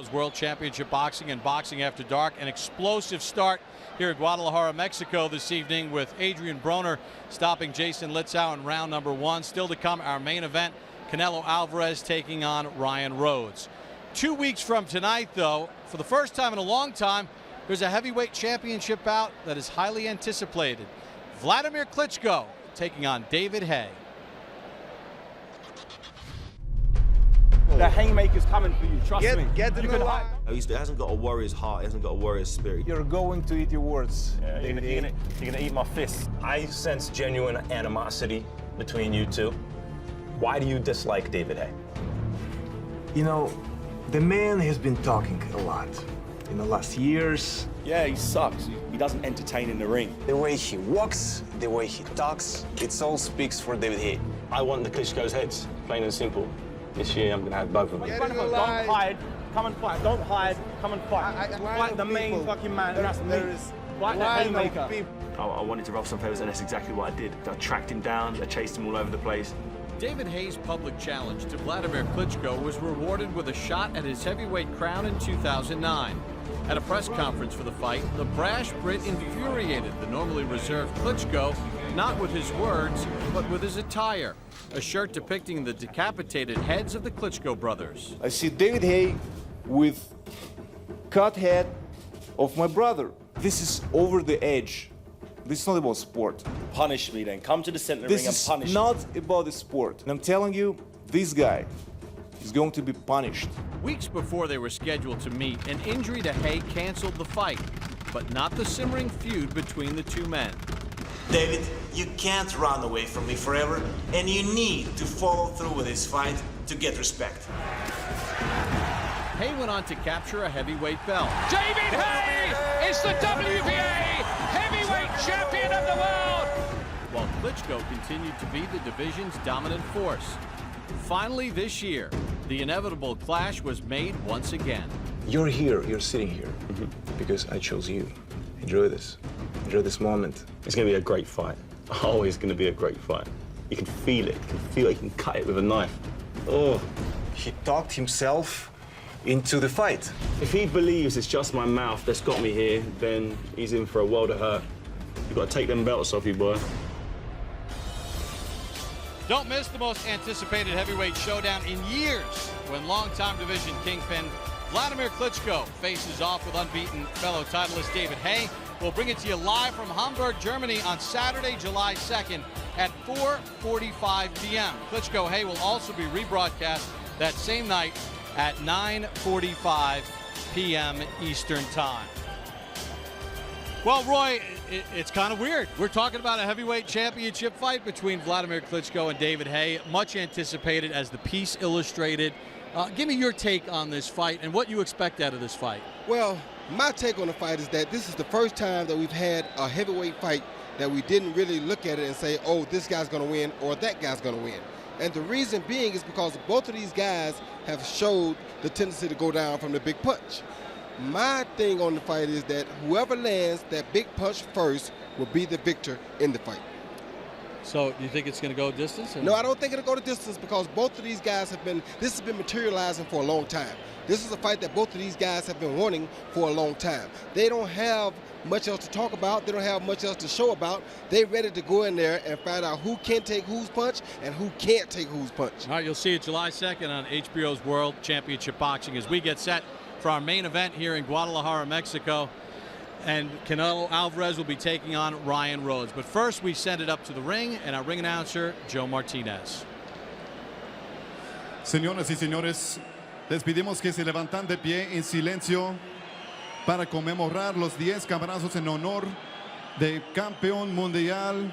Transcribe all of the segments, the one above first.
HBO's World Championship Boxing and Boxing After Dark. An explosive start here at Guadalajara, Mexico this evening with Adrian Broner stopping Jason Litzau in round number 1. Still to come, our main event, Canelo Alvarez taking on Ryan Rhodes. 2 weeks from tonight, though, for the first time in a long time, there's a heavyweight championship bout that is highly anticipated. Vladimir Klitschko taking on David Haye. The Haymaker's coming for you, trust me. Get the line. He hasn't got a warrior's heart, he hasn't got a warrior's spirit. You're going to eat your words. Yeah, you're gonna eat my fist. I sense genuine animosity between you two. Why do you dislike David Haye? You know, the man has been talking a lot in the last years. Yeah, he sucks. He doesn't entertain in the ring. The way he walks, the way he talks, it all speaks for David Haye. I want the Klitschko's heads, plain and simple. This year, I'm gonna have both of them. Don't hide, come and fight. Don't hide, come and fight. Fight the main fucking man, and that's me. Fight the Haymaker. I wanted to ruffle some feathers, and that's exactly what I did. I tracked him down, I chased him all over the place. David Haye's public challenge to Vladimir Klitschko was rewarded with a shot at his heavyweight crown in 2009. At a press conference for the fight, the brash Brit infuriated the normally reserved Klitschko, not with his words, but with his attire. A shirt depicting the decapitated heads of the Klitschko brothers. I see David Haye with cut head of my brother. This is over the edge. This is not about sport. Punish me then. Come to the center of the ring and punish me. This is not about the sport. And I'm telling you, this guy is going to be punished. Weeks before they were scheduled to meet, an injury to Haye canceled the fight, but not the simmering feud between the two men. David, you can't run away from me forever, and you need to follow through with this fight to get respect. Haye went on to capture a heavyweight belt. David Haye is the WBA heavyweight champion of the world! While Klitschko continued to be the division's dominant force. Finally this year, the inevitable clash was made once again. You're here, you're sitting here, because I chose you. Enjoy this. Enjoy this moment. It's gonna be a great fight. Always gonna be a great fight. You can feel it. You can feel it. You can cut it with a knife. Oh. He talked himself into the fight. If he believes it's just my mouth that's got me here, then he's in for a world of hurt. You've got to take them belts off you, boy. Don't miss the most anticipated heavyweight showdown in years when longtime division kingpin Vladimir Klitschko faces off with unbeaten fellow titleist David Haye. We'll bring it to you live from Hamburg, Germany on Saturday, July 2nd at 4:45 p.m. Klitschko Haye will also be rebroadcast that same night at 9:45 p.m. Eastern Time. Well, Roy, it's kind of weird. We're talking about a heavyweight championship fight between Vladimir Klitschko and David Haye, much anticipated as the piece illustrated. Give me your take on this fight and what you expect out of this fight. Well, my take on the fight is that this is the first time that we've had a heavyweight fight that we didn't really look at it and say, oh, this guy's going to win or that guy's going to win. And the reason being is because both of these guys have showed the tendency to go down from the big punch. My thing on the fight is that whoever lands that big punch first will be the victor in the fight. So you think it's going to go distance? No, I don't think it'll go to distance because both of these guys this has been materializing for a long time. This is a fight that both of these guys have been wanting for a long time. They don't have much else to talk about. They don't have much else to show about. They're ready to go in there and find out who can take whose punch and who can't take whose punch. All right, you'll see it July 2nd on HBO's World Championship Boxing as we get set for our main event here in Guadalajara, Mexico. And Canelo Alvarez will be taking on Ryan Rhodes. But first, we send it up to the ring, and our ring announcer, Joe Martinez. Señoras y señores, les pedimos que se levantan de pie en silencio para conmemorar los 10 cabalazos en honor del campeón mundial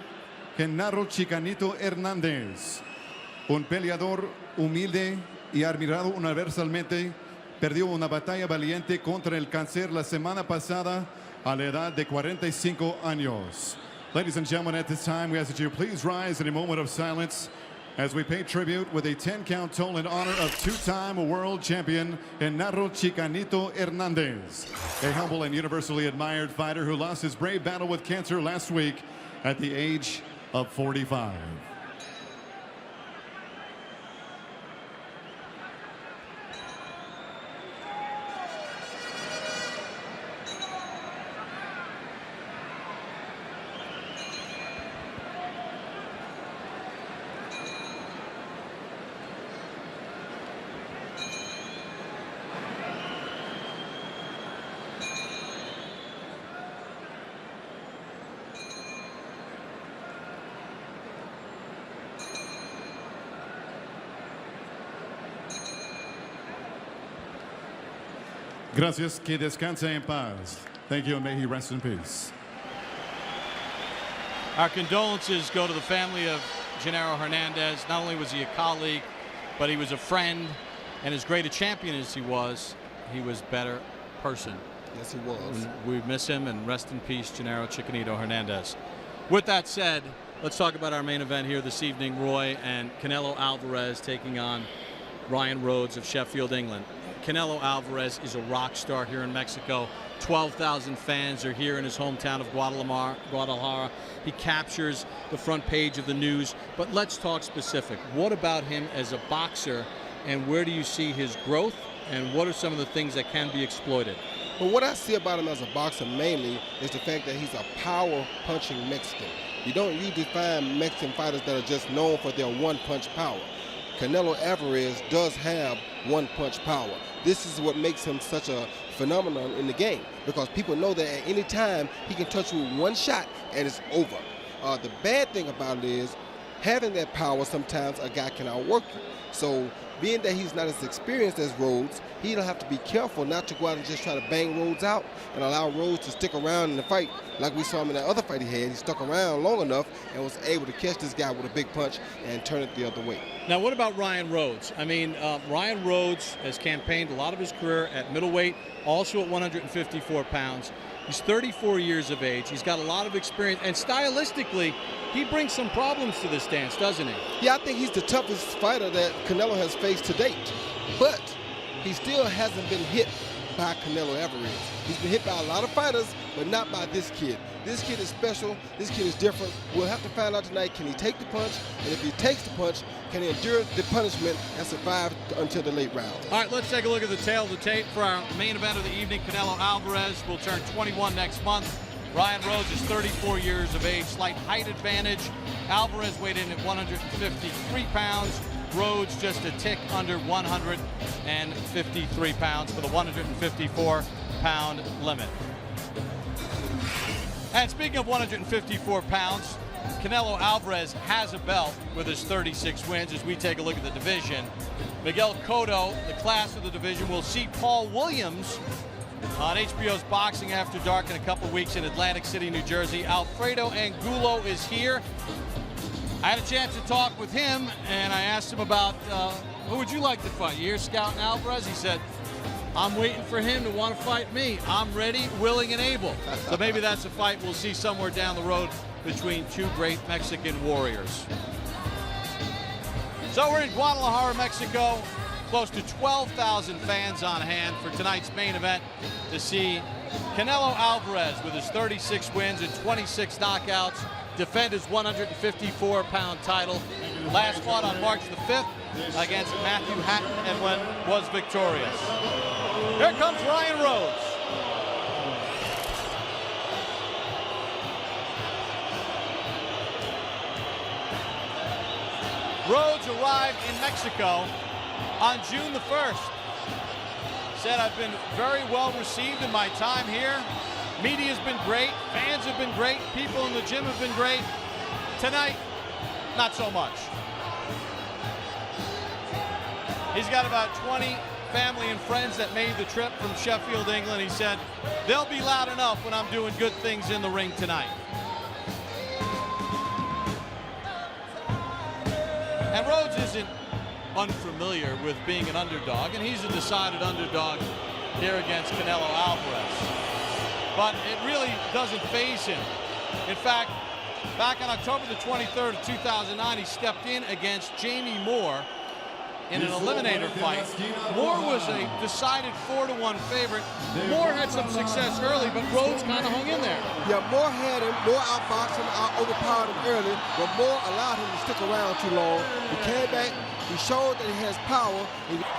Genaro Chicanito Hernández, un peleador humilde y admirado universalmente. Perdió una batalla valiente contra el cáncer la semana pasada a la edad de 45 años. Ladies and gentlemen, at this time, we ask that you please rise in a moment of silence as we pay tribute with a 10-count toll in honor of two-time world champion Genaro Chicanito Hernández, a humble and universally admired fighter who lost his brave battle with cancer last week at the age of 45. Gracias, que descanse en paz. Thank you, and may he rest in peace. Our condolences go to the family of Genaro Hernandez. Not only was he a colleague, but he was a friend, and as great a champion as he was a better person. Yes, he was. And we miss him, and rest in peace, Genaro Chiquinito Hernandez. With that said, let's talk about our main event here this evening, Roy, and Canelo Alvarez taking on Ryan Rhodes of Sheffield, England. Canelo Alvarez is a rock star here in Mexico. 12,000 fans are here in his hometown of Guadalajara. He captures the front page of the news. But let's talk specific. What about him as a boxer, and where do you see his growth, and what are some of the things that can be exploited? Well, what I see about him as a boxer mainly is the fact that he's a power-punching Mexican. You don't usually find Mexican fighters that are just known for their one-punch power. Canelo Alvarez does have one-punch power. This is what makes him such a phenomenon in the game, because people know that at any time he can touch you with one shot and it's over. The bad thing about it is having that power, sometimes a guy can outwork you. So being that he's not as experienced as Rhodes, he'll have to be careful not to go out and just try to bang Rhodes out and allow Rhodes to stick around in the fight like we saw him in that other fight he had. He stuck around long enough and was able to catch this guy with a big punch and turn it the other way. Now, what about Ryan Rhodes? I mean, Ryan Rhodes has campaigned a lot of his career at middleweight, also at 154 pounds. He's 34 years of age. He's got a lot of experience, and stylistically, he brings some problems to this dance, doesn't he? Yeah, I think he's the toughest fighter that Canelo has faced to date, but he still hasn't been hit by Canelo Alvarez. He's been hit by a lot of fighters, but not by this kid. This kid is special. This kid is different. We'll have to find out tonight, can he take the punch? And if he takes the punch, can he endure the punishment and survive until the late round? All right, let's take a look at the tail of the tape for our main event of the evening. Canelo Alvarez will turn 21 next month. Ryan Rhodes is 34 years of age, slight height advantage. Alvarez weighed in at 153 pounds. Rhodes just a tick under 153 pounds for the 154-pound limit. And speaking of 154 pounds, Canelo Alvarez has a belt with his 36 wins. As we take a look at the division, Miguel Cotto, the class of the division, will see Paul Williams on HBO's Boxing After Dark in a couple weeks in Atlantic City, New Jersey. Alfredo Angulo is here. I had a chance to talk with him, and I asked him about who would you like to fight? You're scouting Alvarez? He said, I'm waiting for him to want to fight me. I'm ready, willing, and able. So maybe that's a fight we'll see somewhere down the road between two great Mexican warriors. So we're in Guadalajara, Mexico. Close to 12,000 fans on hand for tonight's main event to see Canelo Alvarez with his 36 wins and 26 knockouts defend his 154-pound title. Last fought on March the 5th against Matthew Hatton and was victorious. Here comes Ryan Rhodes. Rhodes arrived in Mexico on June the 1st. Said, I've been very well received in my time here. Media's been great, fans have been great, people in the gym have been great. Tonight, not so much. He's got about 20 family and friends that made the trip from Sheffield, England. He said, they'll be loud enough when I'm doing good things in the ring tonight. And Rhodes isn't unfamiliar with being an underdog, and he's a decided underdog here against Canelo Alvarez. But it really doesn't faze him. In fact, back on October the 23rd of 2009, he stepped in against Jamie Moore in an eliminator fight. Moore was a decided 4-1 favorite. Moore had some success early, but Rhodes kind of hung in there. Yeah, Moore had him, Moore outboxed him, overpowered him early, but Moore allowed him to stick around too long. He came back, he showed that he has power.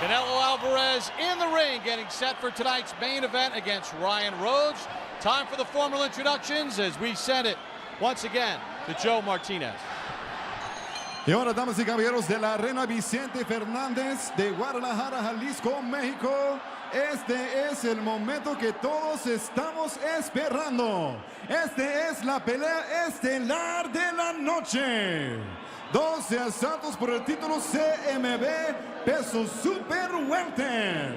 Canelo Alvarez in the ring, getting set for tonight's main event against Ryan Rhodes. Time for the formal introductions as we send it once again to Joe Martinez. Y ahora, damas y caballeros, de la Arena Vicente Fernández de Guadalajara, Jalisco, México, este es el momento que todos estamos esperando. Este es la pelea estelar de la noche. 12 asaltos por el título CMB Peso Super Welter.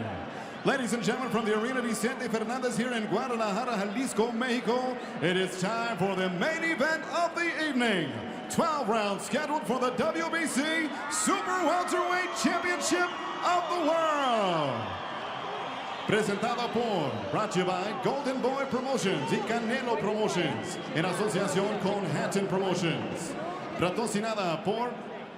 Ladies and gentlemen, from the Arena Vicente Fernandez here in Guadalajara, Jalisco, Mexico, it is time for the main event of the evening. 12 rounds scheduled for the WBC Super Welterweight Championship of the World. Presentado por, brought to you by Golden Boy Promotions y Canelo Promotions, en asociación con Hatton Promotions. Patrocinada por,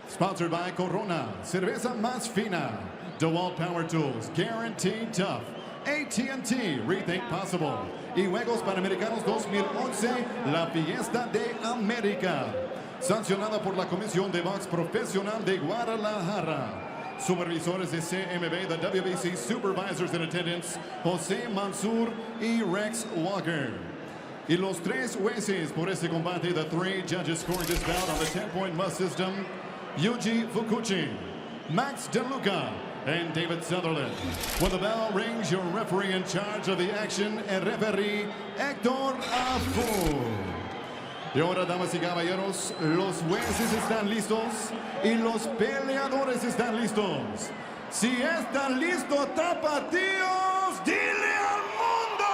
sponsored by Corona, Cerveza Más Fina, DeWalt Power Tools, Guaranteed Tough, AT&T, Rethink Possible, y Juegos Panamericanos 2011, la Fiesta de América. Sancionada por la Comisión de Box Profesional de Guadalajara. Supervisores de CMB, the WBC Supervisors in Attendance, José Mansur y Rex Walker. Y los tres jueces por este combate, the three judges scoring this bout on the 10-point must system, Yuji Fukuchi, Max DeLuca, and David Sutherland. When the bell rings, your referee in charge of the action, el referee Héctor Afu. Y ahora, damas y caballeros, los jueces están listos y los peleadores están listos. Si están listos, tapatíos, dile al mundo.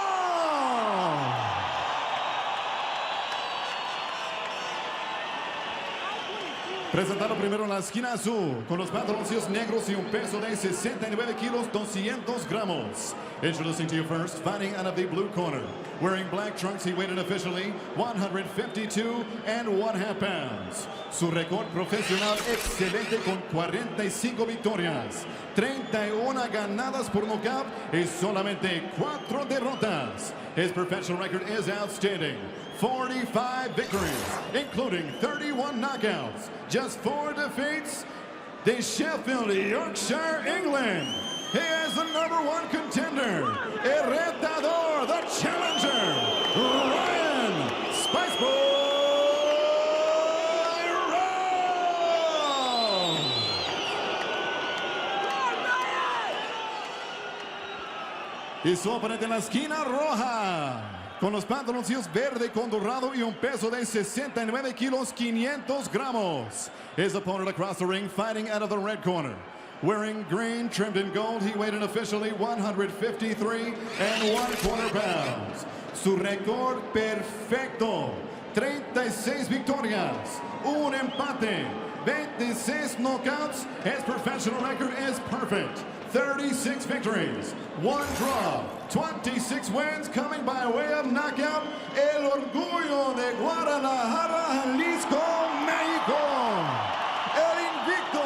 Presentando primero en la esquina azul, con los pantaloncillos negros y un peso de 69 kilos, 200 gramos. Introducing to you first, fighting out of the blue corner. Wearing black trunks, he weighed in officially 152.5 pounds. Su récord profesional excelente con 45 victorias, 31 ganadas por nocaut y solamente 4 derrotas. His professional record is outstanding. 45 victories, including 31 knockouts, just 4 defeats. De Sheffield, Yorkshire, England. He is the #1 contender, el retador, the challenger, Ryan Spiceboy Rhodes. Y su oponente en la esquina roja, con los pantaloncillos verde con dorado y un peso de 69 kilos, 500 gramos. His opponent across the ring, fighting out of the red corner. Wearing green, trimmed in gold, he weighed in officially 153.25 pounds. Su récord perfecto, 36 victorias, un empate, 26 knockouts. His professional record is perfect. 36 victories, 1 draw, 26 wins coming by way of knockout. El orgullo de Guadalajara, Jalisco, México. El invicto,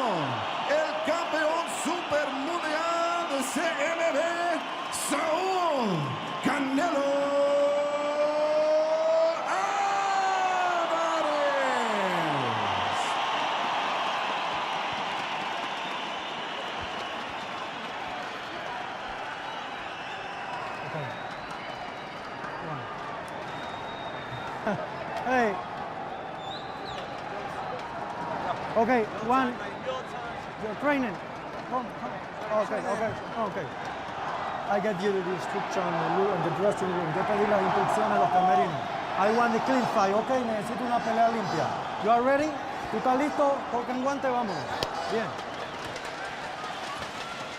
el campeón super mundial de CMB, Saul Canelo Alvarez. Hey. Okay, one. Your training. Come. Okay. I get you the instruction and the dressing room. Yo pedí las instrucciones a los camerinos. I want the clean fight, okay? Necesito una pelea limpia. You are ready? ¿Tú estás listo? Toca en guante, vámonos. Bien.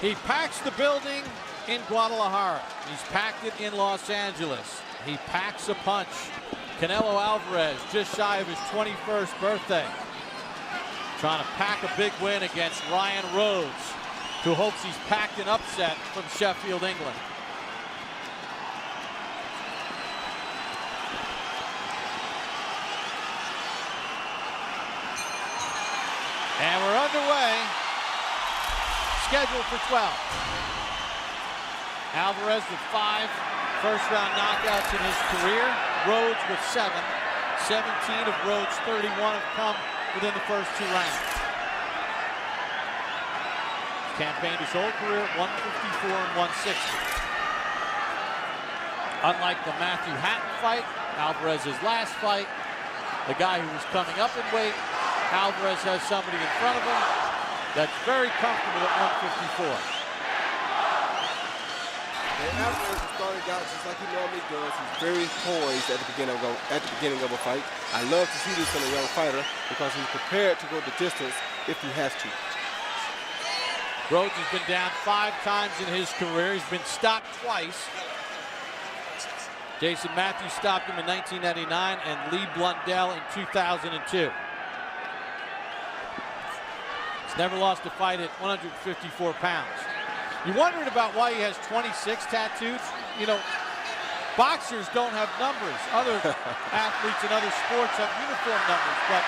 He packs the building in Guadalajara. He's packed it in Los Angeles. He packs a punch. Canelo Alvarez, just shy of his 21st birthday, trying to pack a big win against Ryan Rhodes, who hopes he's packed an upset from Sheffield, England. And we're underway, scheduled for 12. Alvarez with 5 first-round knockouts in his career. Rhodes with 7. 17 of Rhodes' 31 have come within the first 2 rounds. He's campaigned his whole career at 154 and 160. Unlike the Matthew Hatton fight, Alvarez's last fight, the guy who was coming up in weight, Alvarez has somebody in front of him that's very comfortable at 154. And Alvarez is starting out just like he normally does. He's very poised at the beginning of a fight. I love to see this in a young fighter because he's prepared to go the distance if he has to. Rhodes has been down 5 times in his career. He's been stopped twice. Jason Matthews stopped him in 1999 and Lee Blundell in 2002. He's never lost a fight at 154 pounds. You're wondering about why he has 26 tattoos? You know, boxers don't have numbers. Other athletes in other sports have uniform numbers, but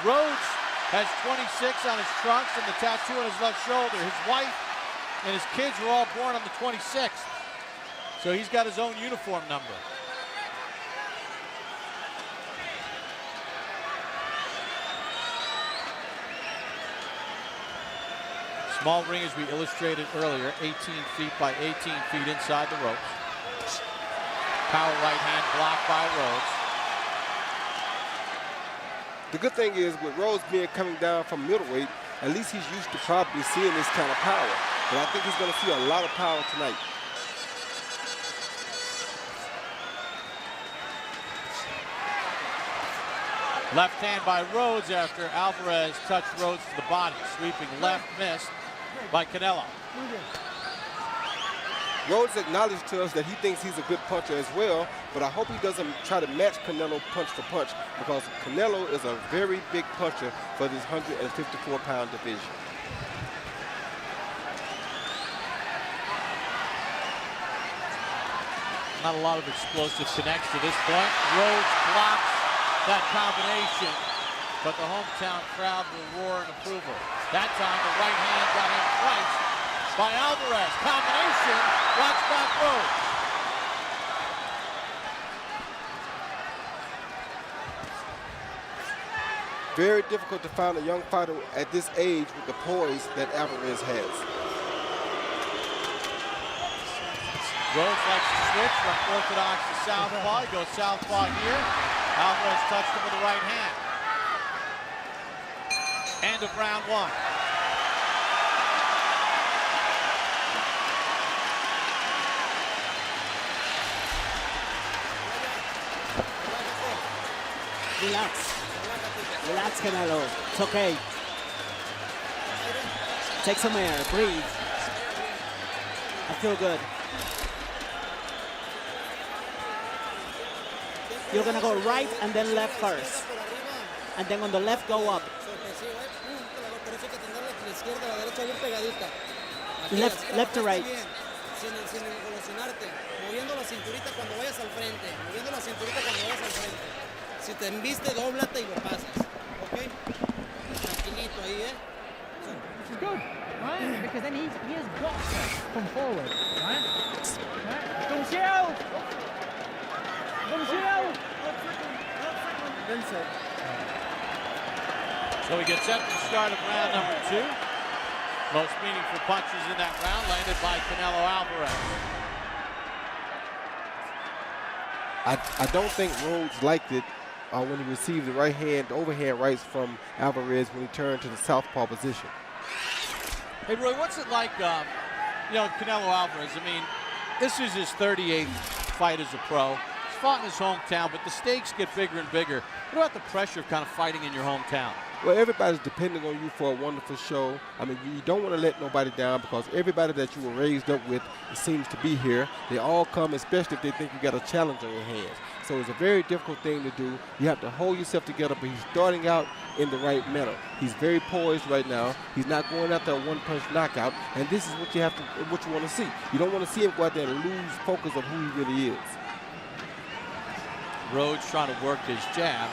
Rhodes has 26 on his trunks and the tattoo on his left shoulder. His wife and his kids were all born on the 26th. So he's got his own uniform number. Small ring, as we illustrated earlier, 18 feet by 18 feet inside the ropes. Power right hand blocked by Rhodes. The good thing is, with Rhodes coming down from middleweight, at least he's used to probably seeing this kind of power. But I think he's going to see a lot of power tonight. Left hand by Rhodes after Alvarez touched Rhodes to the body. Sweeping left, missed by Canelo. Rhodes acknowledged to us that he thinks he's a good puncher as well, but I hope he doesn't try to match Canelo punch for punch, because Canelo is a very big puncher for this 154-pound division. Not a lot of explosive connects to this point. Rhodes blocks that combination, but the hometown crowd will roar in approval. That time the right hand got in twice by Alvarez. Combination, watch back Rhodes. Very difficult to find a young fighter at this age with the poise that Alvarez has. Rhodes likes to switch from orthodox to southpaw. He goes southpaw here. Alvarez touched him with the right hand. End of round 1. Relax. Relax, Canelo. It's okay. Take some air. Breathe. I feel good. You're going to go right and then left first. And then on the left, go up. Left to right. Moviendo la cinturita cuando vayas al frente. Moviendo la cinturita cuando vayas al frente. Si te embiste, dóblate y lo pasas. ¿Ok? Tranquilito ahí, ¿eh? Which is good, right? Because then he has got to come forward, right? Come shield! Come shield! Vincent. So we get set to the start of round number 2. Most meaningful punches in that round landed by Canelo Alvarez. I don't think Rhodes liked it when he received the right hand, overhand rights from Alvarez when he turned to the southpaw position. Hey, Roy, what's it like, you know, Canelo Alvarez? I mean, this is his 38th fight as a pro. He's fought in his hometown, but the stakes get bigger and bigger. What about the pressure of kind of fighting in your hometown? Well, everybody's depending on you for a wonderful show. I mean, you don't want to let nobody down, because everybody that you were raised up with seems to be here. They all come, especially if they think you got a challenge on your hands. So it's a very difficult thing to do. You have to hold yourself together, but he's starting out in the right manner. He's very poised right now. He's not going after a one-punch knockout, and this is what you want to see. You don't want to see him go out there and lose focus of who he really is. Rhodes trying to work his jab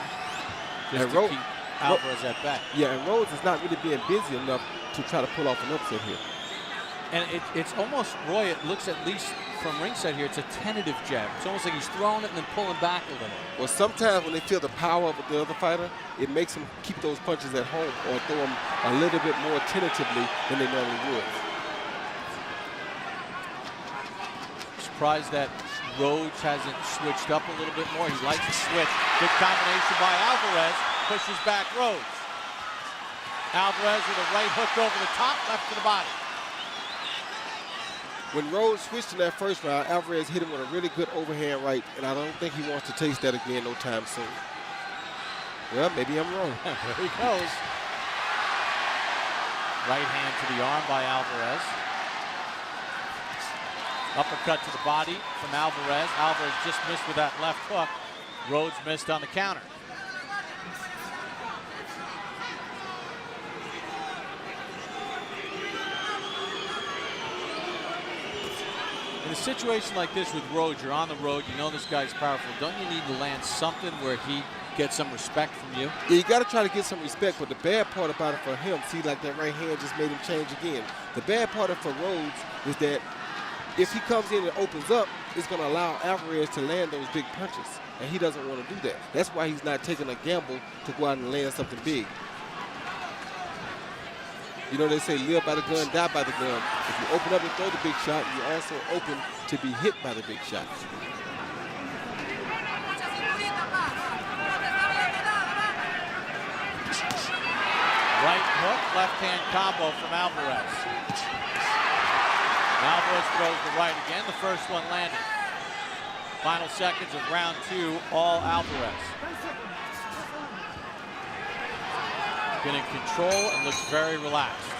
just to keep Alvarez at back. Yeah, and Rhodes is not really being busy enough to try to pull off an upset here. And it's almost, Roy, it looks at least from ringside here, it's a tentative jab. It's almost like he's throwing it and then pulling back a little. Well, sometimes when they feel the power of the other fighter, it makes them keep those punches at home or throw them a little bit more tentatively than they normally would. Surprised that Rhodes hasn't switched up a little bit more. He likes to switch. Good combination by Alvarez. Pushes back Rhodes. Alvarez with a right hook over the top, left to the body. When Rhodes switched in that first round, Alvarez hit him with a really good overhand right, and I don't think he wants to taste that again no time soon. Well, maybe I'm wrong. There he goes. Right hand to the arm by Alvarez. Uppercut to the body from Alvarez. Alvarez just missed with that left hook. Rhodes missed on the counter. In a situation like this with Rhodes, you're on the road, you know this guy's powerful. Don't you need to land something where he gets some respect from you? Yeah, you got to try to get some respect, but the bad part about it for him, see, like that right hand just made him change again. The bad part of it for Rhodes is that if he comes in and opens up, it's going to allow Alvarez to land those big punches, and he doesn't want to do that. That's why he's not taking a gamble to go out and land something big. You know, they say live by the gun, die by the gun. If you open up and throw the big shot, you're also open to be hit by the big shot. Right hook, left hand combo from Alvarez. Alvarez throws the right again. The first one landed. Final seconds of round 2, all Alvarez. Been in control and looks very relaxed.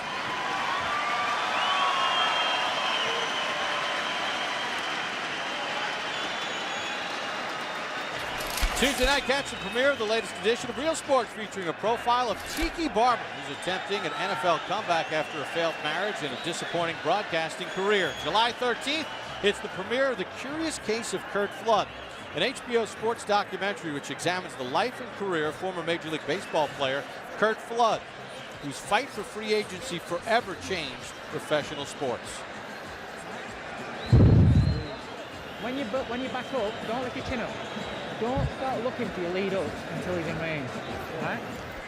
Tuesday night, catch the premiere of the latest edition of Real Sports, featuring a profile of Tiki Barber, who's attempting an NFL comeback after a failed marriage and a disappointing broadcasting career. July 13th, it's the premiere of The Curious Case of Curt Flood, an HBO sports documentary which examines the life and career of former Major League Baseball player Curt Flood, whose fight for free agency forever changed professional sports. When you back up, don't lift your chin up. Don't start looking for your lead up until he's in range, right?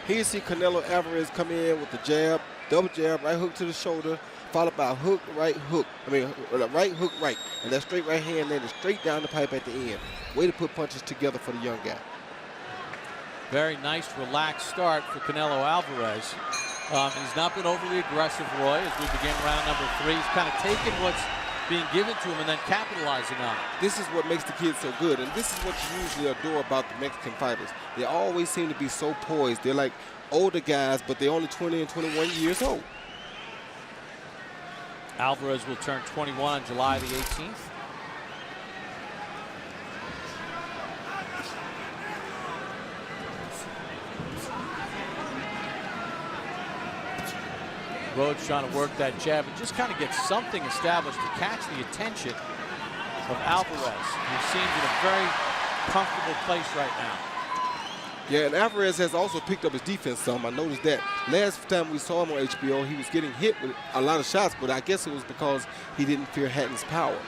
Here you see Canelo Alvarez come in with the jab, double jab, right hook to the shoulder, followed by a hook, right hook. Right hook, right. And that straight right hand landed straight down the pipe at the end. Way to put punches together for the young guy. Very nice, relaxed start for Canelo Alvarez. He's not been overly aggressive, Roy, as we begin round number 3. He's kind of taken what's being given to him and then capitalizing on it. This is what makes the kids so good, and this is what you usually adore about the Mexican fighters. They always seem to be so poised. They're like older guys, but they're only 20 and 21 years old. Alvarez will turn 21 on July the 18th. Rhodes trying to work that jab and just kind of get something established to catch the attention of Alvarez, who seems in a very comfortable place right now. Yeah, and Alvarez has also picked up his defense some. I noticed that last time we saw him on HBO, he was getting hit with a lot of shots, but I guess it was because he didn't fear Hatton's power.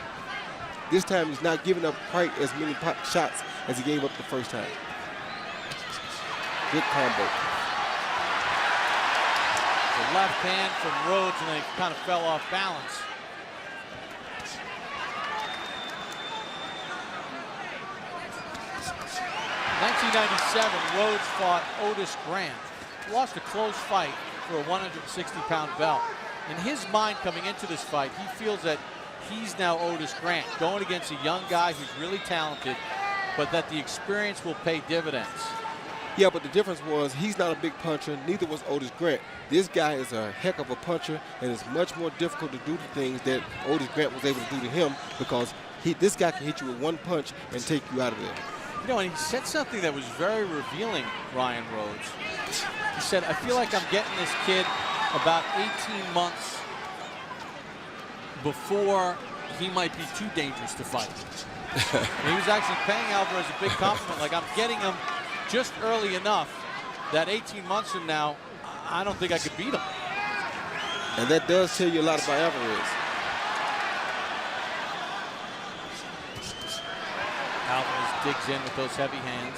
This time he's not giving up quite as many shots as he gave up the first time. Good combo. The left hand from Rhodes, and then he kind of fell off balance. In 1997, Rhodes fought Otis Grant. Lost a close fight for a 160-pound belt. In his mind coming into this fight, he feels that he's now Otis Grant, going against a young guy who's really talented, but that the experience will pay dividends. Yeah, but the difference was he's not a big puncher, neither was Otis Grant. This guy is a heck of a puncher, and it's much more difficult to do the things that Otis Grant was able to do to him, because this guy can hit you with one punch and take you out of there. You know, and he said something that was very revealing, Ryan Rhodes. He said, I feel like I'm getting this kid about 18 months before he might be too dangerous to fight. He was actually paying Alvarez a big compliment, like I'm getting him just early enough that 18 months from now, I don't think I could beat him. And that does tell you a lot about Alvarez. Alvarez digs in with those heavy hands.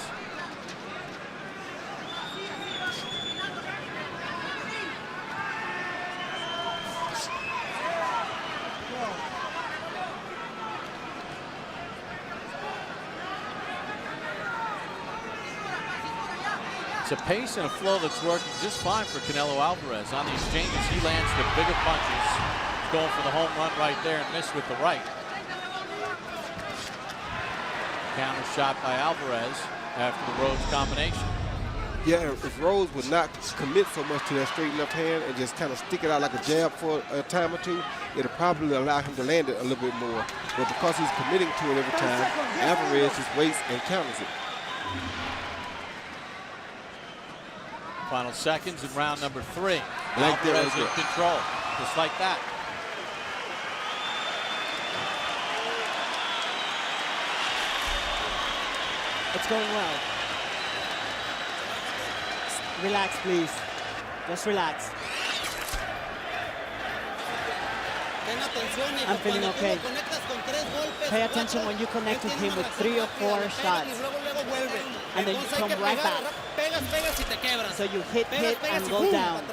It's a pace and a flow that's working just fine for Canelo Alvarez. On the exchanges, he lands the bigger punches. He's going for the home run right there and missed with the right. Counter shot by Alvarez after the Rhodes combination. Yeah, if Rhodes would not commit so much to that straight left hand and just kind of stick it out like a jab for a time or two, it'll probably allow him to land it a little bit more. But because he's committing to it every time, Alvarez just waits and counters it. Final seconds in round number 3. Like that, Alvarez in control, just like that. It's going well. Relax, please. Just relax. I'm feeling okay. Pay attention when you connect with him with 3 or 4 shots. And then you come right back. So you hit and go down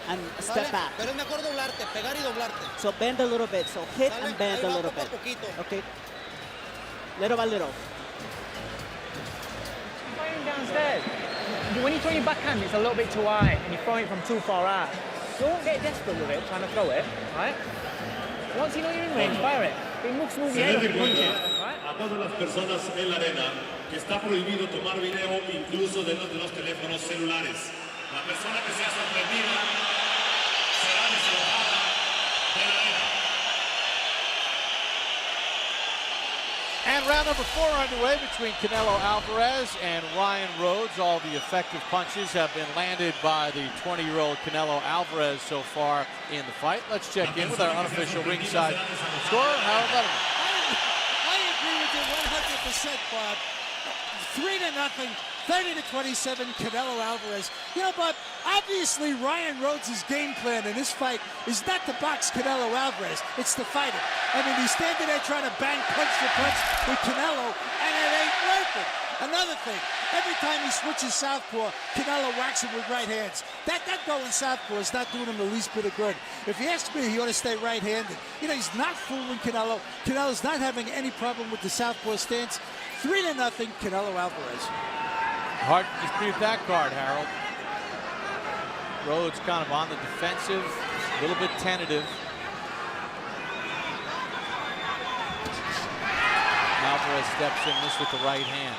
and step back. So bend a little bit. So hit and bend a little bit. Okay? Little by little. Downstairs. When you throw your backhand, it's a little bit too high and you're throwing it from too far out. Don't get desperate with it, trying to throw it, right? Once you know you're in range, fire it. It looks moving head and punch it, right? A todas las personas en la arena que está prohibido tomar video incluso de los teléfonos celulares. La persona que sea sorprendida será desalojada de la arena. And round number 4 underway between Canelo Alvarez and Ryan Rhodes. All the effective punches have been landed by the 20-year-old Canelo Alvarez so far in the fight. Let's check in with our unofficial ringside scorer, Harold Letterman. I agree with you 100%, Bob. 3-0, 30-27, Canelo Alvarez. You know, Bob, obviously Ryan Rhodes' game plan in this fight is not to box Canelo Alvarez. It's to fight him. I mean, he's standing there trying to bang punch for punch with Canelo, and it ain't working. Another thing, every time he switches southpaw, Canelo whacks him with right hands. That going southpaw is not doing him the least bit of good. If you ask me, he ought to stay right-handed. You know, he's not fooling Canelo. Canelo's not having any problem with the southpaw stance. 3-0, Canelo Alvarez. Hard to dispute that card, Harold. Rhodes kind of on the defensive, a little bit tentative. Alvarez steps in this with the right hand.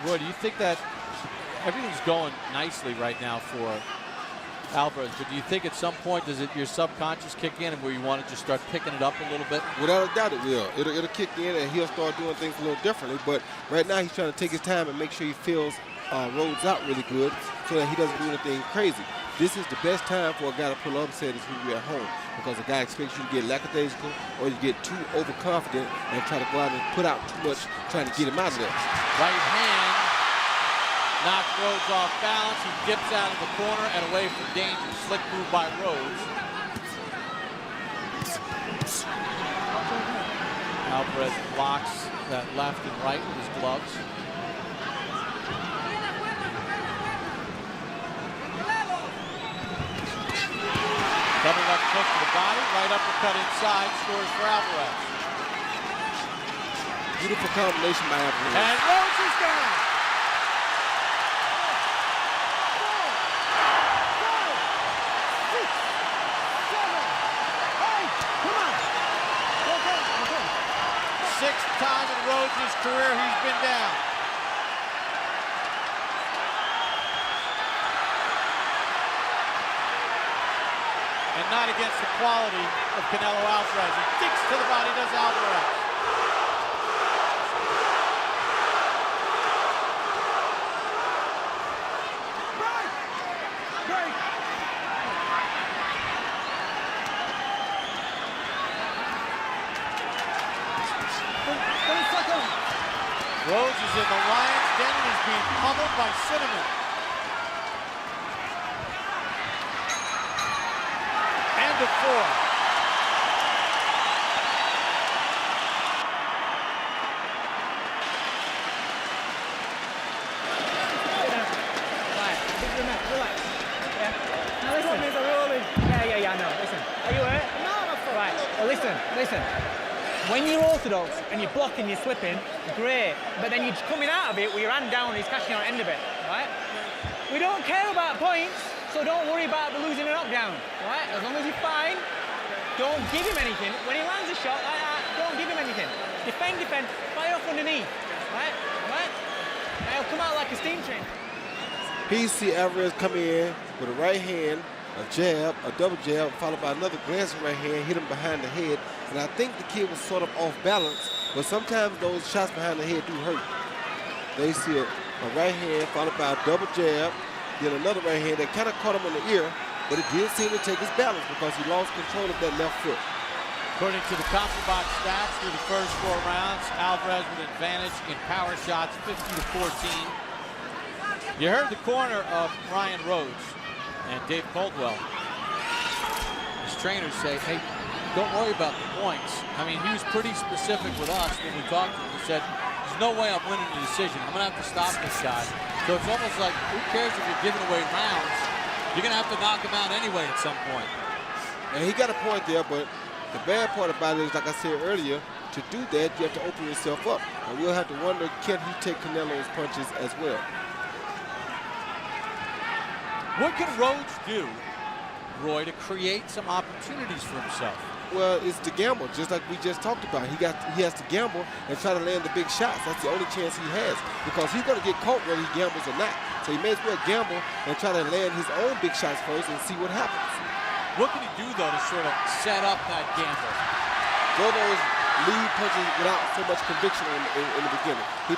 Roy, do you think that everything's going nicely right now for Alvarez, but do you think at some point does your subconscious kick in and where you want to just start picking it up a little bit? Without a doubt it will. It'll kick in and he'll start doing things a little differently, but right now he's trying to take his time and make sure he fills Rhodes out really good so that he doesn't do anything crazy. This is the best time for a guy to pull an upset is when you're at home, because a guy expects you to get lackadaisical or you get too overconfident and try to go out and put out too much trying to get him out of there. Right hand knocks Rhodes off balance. He dips out of the corner and away from danger. Slick move by Rhodes. Alvarez blocks that left and right with his gloves. Double left hook to the body, right uppercut inside, scores for Alvarez. Beautiful combination by Alvarez. And Rhodes is down. Sixth time in Rhodes' career he's been down. And not against the quality of Canelo Alvarez. He kicks to the body, does Alvarez. Rhodes is in the lion's den and is being pummeled by Cinnamon. And a 4. Relax. Yeah. Now listen. Yeah, I know. Listen. Are you hurt? No, I'm not. Right. Well, listen. When you're orthodox and you're blocking, you're slipping, great. But then you're coming out of it with your hand down and he's catching on the end of it, right? We don't care about points, so don't worry about the losing a knockdown, right? As long as you're fine, don't give him anything. When he lands a shot like that, don't give him anything. Defend, fire off underneath, right? I'll come out like a steam train. He see Alvarez come in with a right hand, a jab, a double jab, followed by another glancing right hand, hit him behind the head. And I think the kid was sort of off balance, but sometimes those shots behind the head do hurt. They see a right hand followed by a double jab, then another right hand that kind of caught him in the ear, but it did seem to take his balance because he lost control of that left foot. According to the CompuBox stats through the first 4 rounds, Alvarez with an advantage in power shots, 50-14. You heard the corner of Ryan Rhodes and Dave Caldwell. His trainers say, hey, don't worry about the points. I mean, he was pretty specific with us when we talked to him. He said, there's no way I'm winning the decision. I'm going to have to stop this guy. So it's almost like, who cares if you're giving away rounds? You're going to have to knock him out anyway at some point. And he got a point there, but the bad part about it is, like I said earlier, to do that, you have to open yourself up. And we'll have to wonder, can he take Canelo's punches as well? What can Rhodes do, Roy, to create some opportunities for himself? Well, it's to gamble, just like we just talked about. He has to gamble and try to land the big shots. That's the only chance he has, because he's going to get caught whether he gambles or not. So he may as well gamble and try to land his own big shots first and see what happens. What can he do, though, to sort of set up that gamble? Throw those lead punches without so much conviction in the beginning. He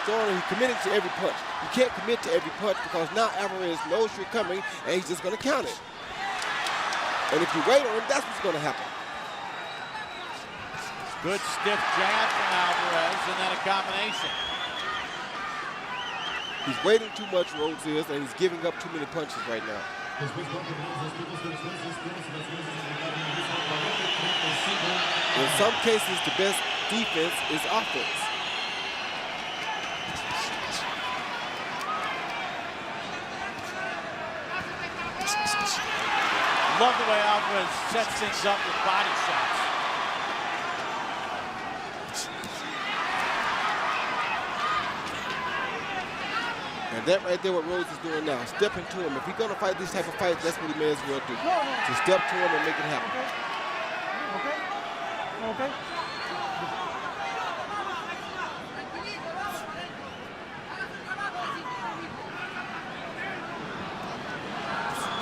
committed to every punch. You can't commit to every punch because now Alvarez knows you're coming and he's just going to count it. And if you wait on him, that's what's going to happen. Good stiff jab from Alvarez and then a combination. He's waiting too much, Rhodes is, and he's giving up too many punches right now. In some cases, the best defense is offense. Love the way Alvarez sets things up with body shots. And that right there, what Rhodes is doing now, stepping to him. If he's going to fight this type of fight, that's what he may as well do. To step to him and make it happen. Okay.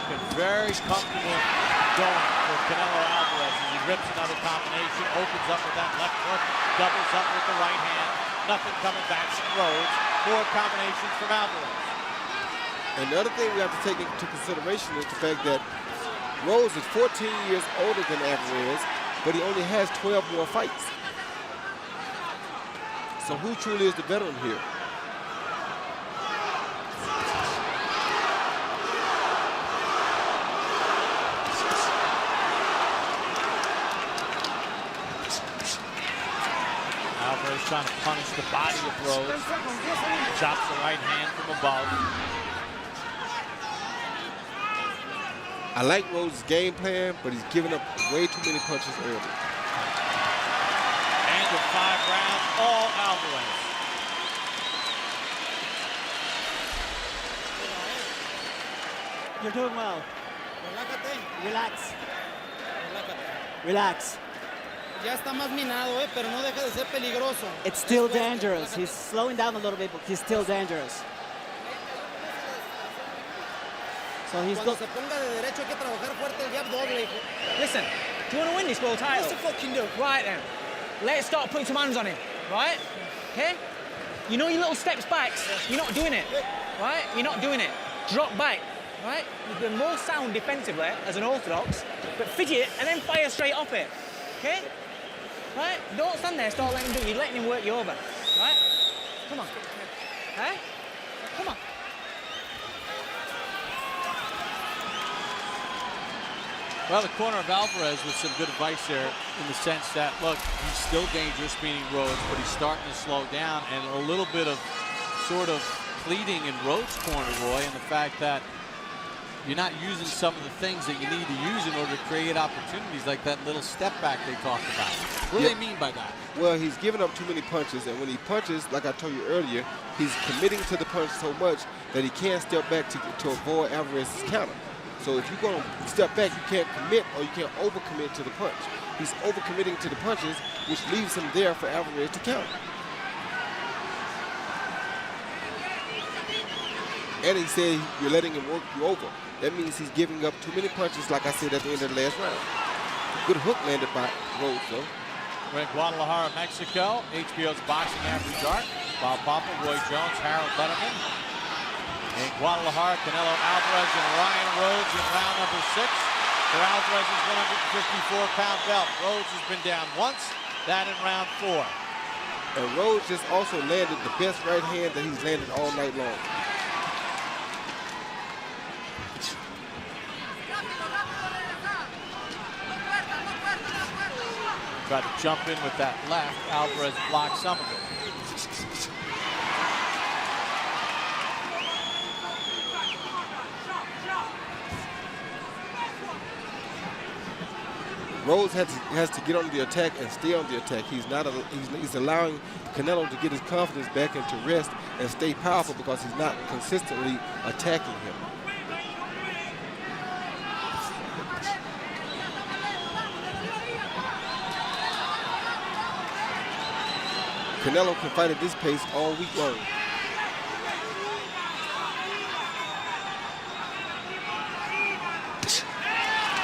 Been very comfortable going for Canelo Alvarez as he rips another combination, opens up with that left hook, doubles up with the right hand. Nothing coming back from Rhodes. More combinations from Alvarez. And the other thing we have to take into consideration is the fact that Rhodes is 14 years older than Alvarez, but he only has 12 more fights. So who truly is the veteran here? Alvarez trying to punish the body of Rhodes. Chops the right hand from above. I like Rhodes' game plan, but he's giving up way too many punches early. End of 5 rounds, all Alvarez. You're doing well. Relájate. Relax. Relájate. Relax. Ya está más minado, pero no deja de ser peligroso. It's still dangerous. He's slowing down a little bit, but he's still dangerous. So he's Cuando se ponga de derecho hay que trabajar fuerte el jab doble. Listen, do you want to win this world title? What's the fucking do? Right then, let's start putting some hands on him, right? Okay? You know your little steps backs, you're not doing it, right? You're not doing it. Drop back, right? You've been more sound defensively as an orthodox, but fidget and then fire straight off it, okay? Right? Don't stand there, start letting him do it. You're letting him work you over, right? Come on. Huh? Come on. Well, the corner of Alvarez with some good advice there in the sense that, look, he's still dangerous, meaning Rhodes, but he's starting to slow down, and a little bit of sort of pleading in Rhodes' corner, Roy, and the fact that you're not using some of the things that you need to use in order to create opportunities, like that little step back they talked about. What do they mean by that? Well, he's giving up too many punches, and when he punches, like I told you earlier, he's committing to the punch so much that he can't step back to avoid Alvarez's counter. So if you're going to step back, you can't commit or you can't overcommit to the punch. He's overcommitting to the punches, which leaves him there for Alvarez to counter. And he said you're letting him work you over. That means he's giving up too many punches, like I said at the end of the last round. Good hook landed by Rhodes, though. We're in Guadalajara, Mexico. HBO's Boxing After Dark. Bob Papa, Roy Jones, Harold Letterman. In Guadalajara, Canelo Alvarez and Ryan Rhodes in round number 6 for Alvarez's 154-pound belt. Rhodes has been down once, that in round 4. And Rhodes just also landed the best right hand that he's landed all night long. Tried to jump in with that left. Alvarez blocked some of it. Rhodes has to get on the attack and stay on the attack. He's allowing Canelo to get his confidence back and to rest and stay powerful because he's not consistently attacking him. Canelo can fight at this pace all week long.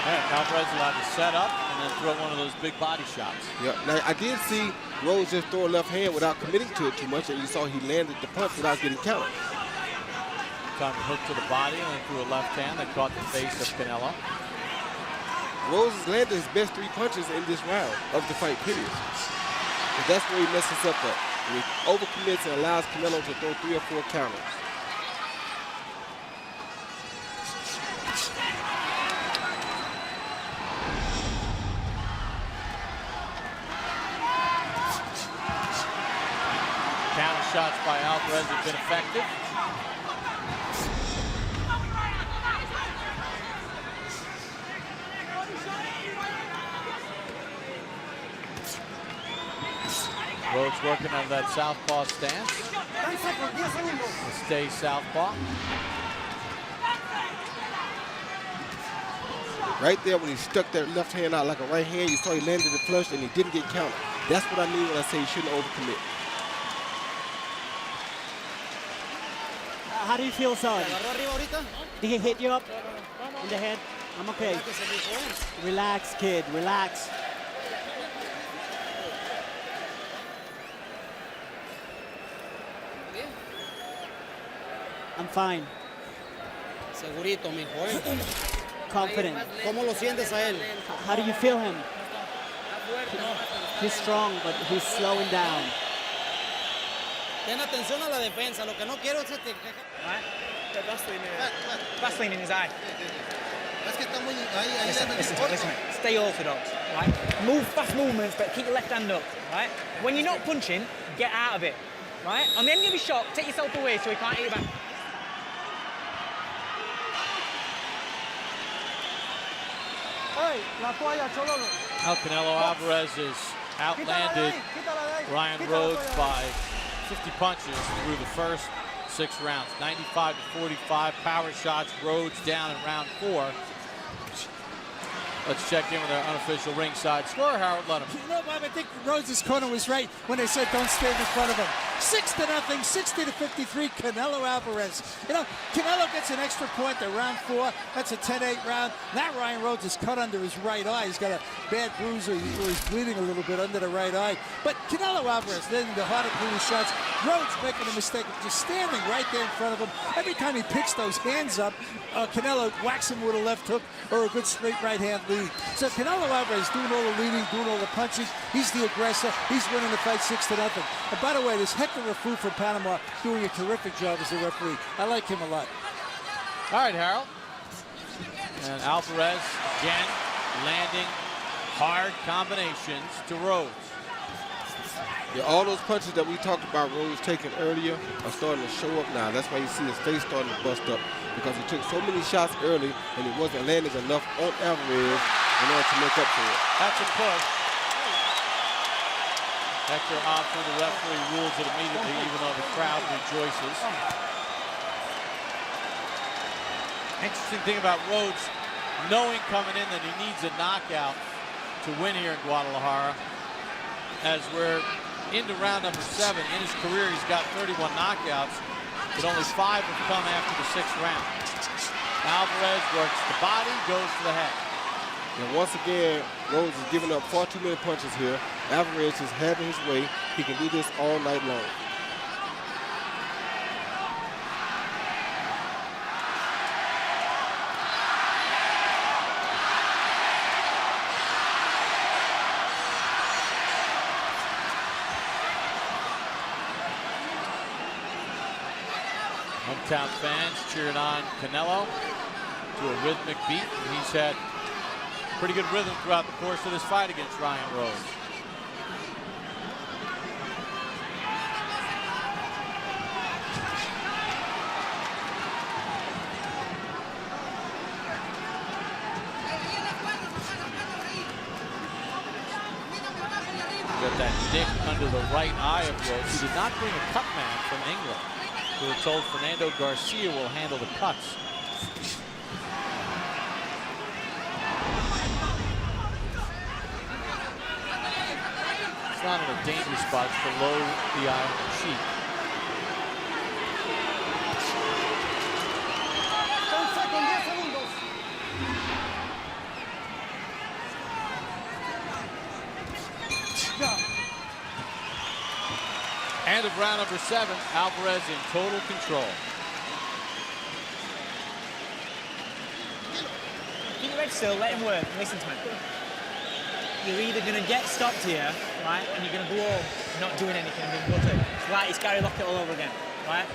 Alvarez allowed to set up and then throw one of those big body shots. Yeah, now I did see Rhodes just throw a left hand without committing to it too much, and you saw he landed the punch without getting countered. Time to hook to the body and then threw a left hand that caught the face of Canelo. Rhodes has landed his best 3 punches in this round of the fight, period. But that's where he messes up at. He overcommits and allows Canelo to throw 3 or 4 counters. Counter shots by Alvarez have been effective. Rhodes working on that southpaw stance. Stay southpaw. Right there when he stuck that left hand out like a right hand, you saw he landed it flush and he didn't get countered. That's what I mean when I say you shouldn't overcommit. How do you feel, Saul? Did he hit you up in the head? I'm okay. Relax, kid, relax. I'm fine. Segurito, mijo. Confident. ¿Cómo lo sientes a él? How do you feel him? He's strong, but he's slowing down. Ten atención a la defensa. Lo que no quiero es que... Vaseline in his eye. Es que está muy... Listen. Stay orthodox, right? Move fast movements, but keep your left hand up, right? When you're not punching, get out of it, right? On the end of your shot, take yourself away so he can't hit you back. Now Canelo Alvarez has outlanded Ryan Rhodes by 50 punches through the first 6 rounds. 95 to 45 power shots. Rhodes down in round 4. Let's check in with our unofficial ringside scorer, Harold Letterman. You know, Bob, I think Rhodes' corner was right when they said don't stand in front of him. 6-0, 60 to 53, Canelo Alvarez. You know, Canelo gets an extra point at round 4. That's a 10-8 round. Now Ryan Rhodes is cut under his right eye. He's got a bad bruise, or he's bleeding a little bit under the right eye. But Canelo Alvarez, then the harder bleeding shots. Rhodes making a mistake of just standing right there in front of him. Every time he picks those hands up, Canelo whacks him with a left hook or a good straight right hand lead. So Canelo Alvarez doing all the leading, doing all the punching. He's the aggressor. He's winning the fight 6-0. And by the way, this Hector Rafu from Panama doing a terrific job as a referee. I like him a lot. All right, Harold. And Alvarez again landing hard combinations to Rhodes. Yeah, all those punches that we talked about Rhodes taking earlier are starting to show up now. That's why you see his face starting to bust up, because he took so many shots early and he wasn't landing enough on Alvarez in order to make up for it. That's a push. Hector opts for the referee, rules it immediately, even though the crowd rejoices. Interesting thing about Rhodes, knowing coming in that he needs a knockout to win here in Guadalajara, as we're into round number 7. In his career, he's got 31 knockouts. but only 5 have come after the 6th round. Alvarez works the body, goes to the head. And once again, Rhodes is giving up far too many punches here. Alvarez is having his way. He can do this all night long. Hometown fans cheering on Canelo to a rhythmic beat. And he's had pretty good rhythm throughout the course of this fight against Ryan Rhodes. Got that nick under the right eye of Rhodes. He did not bring a cut man from England. We were told Fernando Garcia will handle the cuts. It's not in a dangerous spot, it's below the eye of the cheek. End of round number 7. Alvarez in total control. Keep your head still, let him work, listen to him. You're either going to get stopped here, right, and you're going to go home not doing anything and being gutted. Right, it's Gary Lockett all over again, right?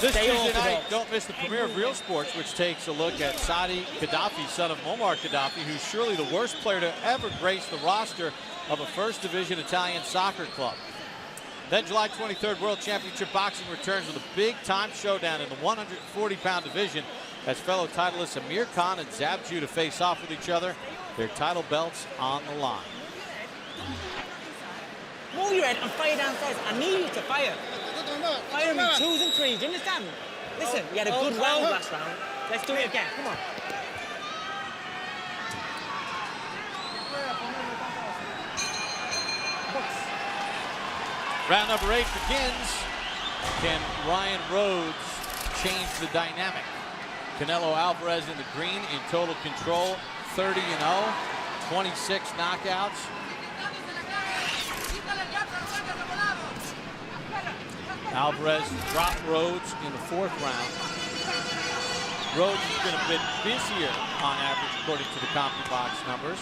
This Tuesday night, don't miss the premiere of Real Sports, which takes a look at Saadi Gaddafi, son of Muammar Gaddafi, who's surely the worst player to ever grace the roster of a first division Italian soccer club. Then July 23rd, World Championship Boxing returns with a big-time showdown in the 140-pound division as fellow titleists Amir Khan and Zab Judah face off with each other, their title belts on the line. Move your head and fire downstairs. I need you to fire. Fire me 2s and 3s, do you understand? Listen, we had a good round last round. Let's do it again, come on. Round number 8 begins. Can Ryan Rhodes change the dynamic? Canelo Alvarez in the green in total control, 30-0, 26 knockouts. Alvarez dropped Rhodes in the 4th round. Rhodes has been a bit busier on average according to the CompuBox numbers.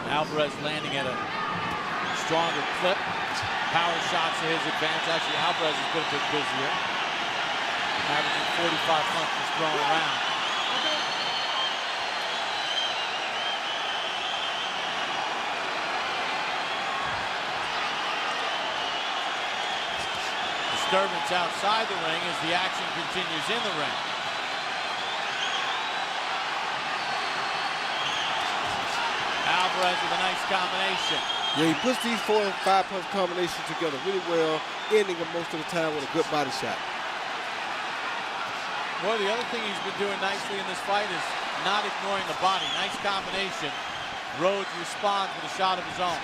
Alvarez landing at a stronger clip. Power shots to his advantage. Actually, Alvarez has been a bit busier. Averaging 45 punches thrown around. Disturbance outside the ring as the action continues in the ring. Alvarez with a nice combination. Yeah, he puts these 4 and 5 punch combinations together really well, ending them most of the time with a good body shot. Boy, the other thing he's been doing nicely in this fight is not ignoring the body. Nice combination. Rhodes responds with a shot of his own.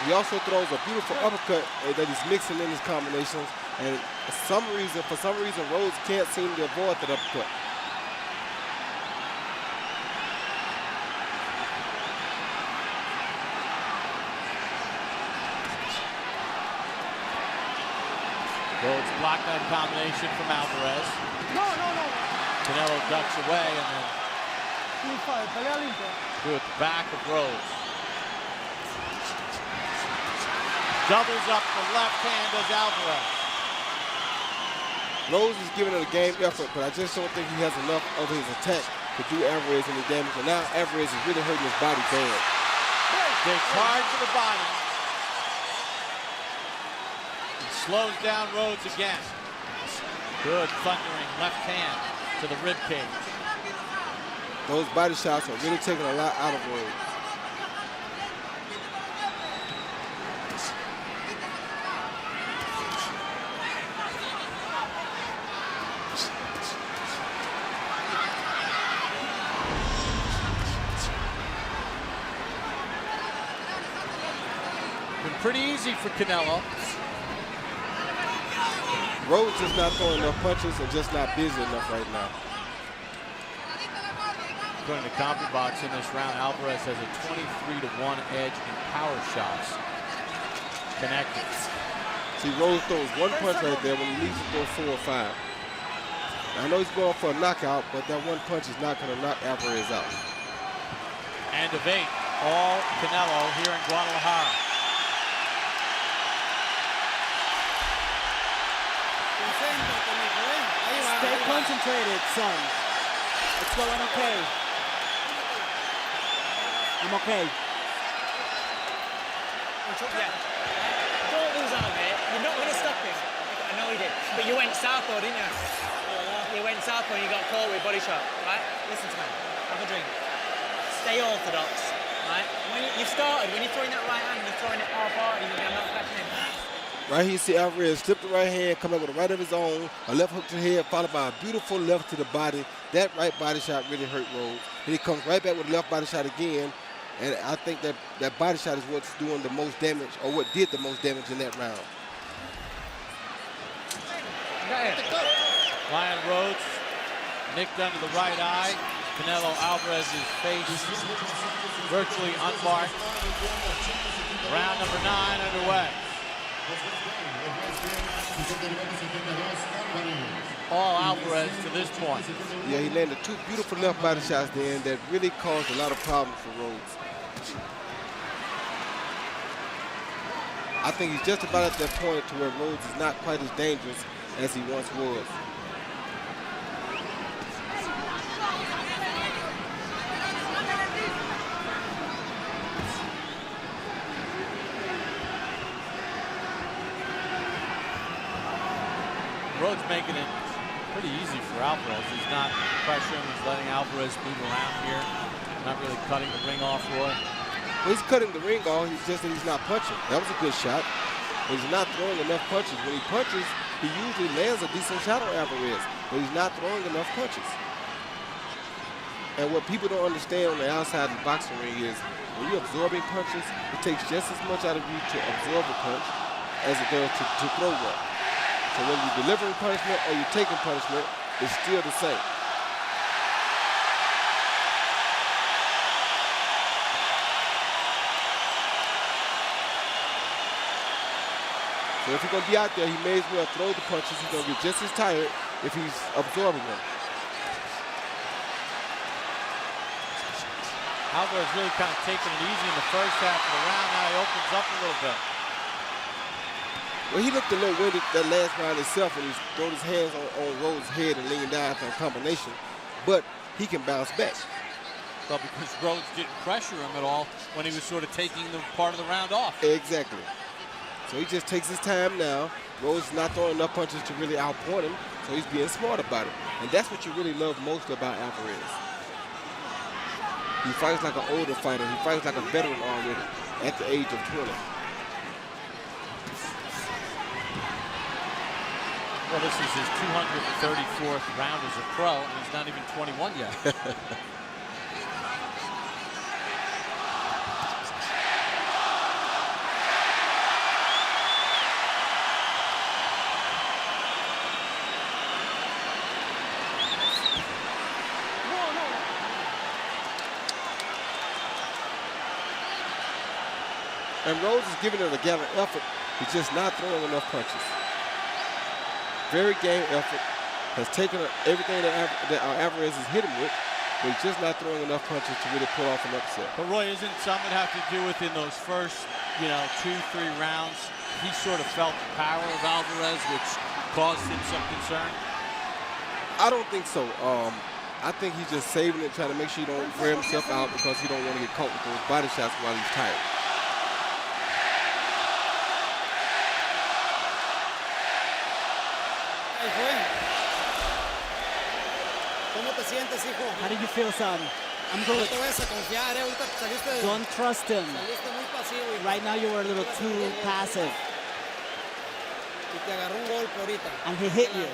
He also throws a beautiful uppercut that he's mixing in his combinations, and for some reason, Rhodes can't seem to avoid that uppercut. Rhodes blocked that combination from Alvarez. No. Canelo ducks away and then to the back of Rhodes. Doubles up the left hand as Alvarez. Rhodes is giving it a game effort, but I just don't think he has enough of his attack to do Alvarez any damage. And now Alvarez is really hurting his body bad. Digs hard to the body. Slows down Rhodes again. Good thundering left hand to the rib cage. Those body shots are really taking a lot out of Rhodes. pretty easy for Canelo. Rhodes is not throwing enough punches and just not busy enough right now. According to CompuBox, in this round, Alvarez has a 23-1 edge in power shots connected. See, Rhodes throws one punch right there when he needs to throw 4 or 5. I know he's going for a knockout, but that one punch is not going to knock Alvarez out. And of 8, all Canelo here in Guadalajara. Stay concentrated, son. It's going okay. I'm okay. Yeah. Don't lose out, mate. You're not going to stop him. I know he did. But you went southpaw, didn't you? You went southpaw and you got caught with body shot, right? Listen to me. Have a drink. Stay orthodox, right? When you started, when you're throwing that right hand, you're throwing it half-hearted. You're not catching him. Right here, you see Alvarez slip the right hand, come up with a right of his own, a left hook to the head, followed by a beautiful left to the body. That right body shot really hurt Rhodes. And he comes right back with a left body shot again. And I think that body shot is what's doing the most damage, or what did the most damage in that round. Ryan Rhodes nicked under the right eye. Canelo Alvarez's face virtually unmarked. Round number 9 underway. All Alvarez to this point. Yeah, he landed 2 beautiful left body shots then that really caused a lot of problems for Rhodes. I think he's just about at that point to where Rhodes is not quite as dangerous as he once was. Rhodes making it pretty easy for Alvarez. He's not pressuring, he's letting Alvarez move around here. Not really cutting the ring off, Roy. Well, he's cutting the ring off, he's just that he's not punching. That was a good shot, but he's not throwing enough punches. When he punches, he usually lands a decent shot on Alvarez, but he's not throwing enough punches. And what people don't understand on the outside of the boxing ring is when you're absorbing punches, it takes just as much out of you to absorb a punch as it does to throw one. So whether you're delivering punishment or you're taking punishment, it's still the same. So if he's going to be out there, he may as well throw the punches. He's going to get just as tired if he's absorbing them. Alvarez really kind of taking it easy in the first half of the round. Now he opens up a little bit. Well, he looked a little winded that last round himself when he throwed his hands on Rhodes' head and leaned down after a combination. But he can bounce back. Well, because Rhodes didn't pressure him at all when he was sort of taking the part of the round off. Exactly. So he just takes his time now. Rhodes is not throwing enough punches to really outpoint him, so he's being smart about it. And that's what you really love most about Alvarez. He fights like an older fighter. He fights like a veteran already at the age of 20. Well, this is his 234th round as a pro, and he's not even 21 yet. And Rhodes is giving it a gallant effort. He's just not throwing enough punches. Very game effort. Has taken everything that Alvarez is hitting with, but he's just not throwing enough punches to really pull off an upset. But Roy, isn't something have to do with in those first, 2-3 rounds, he sort of felt the power of Alvarez, which caused him some concern? I don't think so. I think he's just saving it, trying to make sure he don't wear himself out because he don't want to get caught with those body shots while he's tired. How do you feel, son? I'm good. Don't trust him. Right now you were a little too passive. And he hit you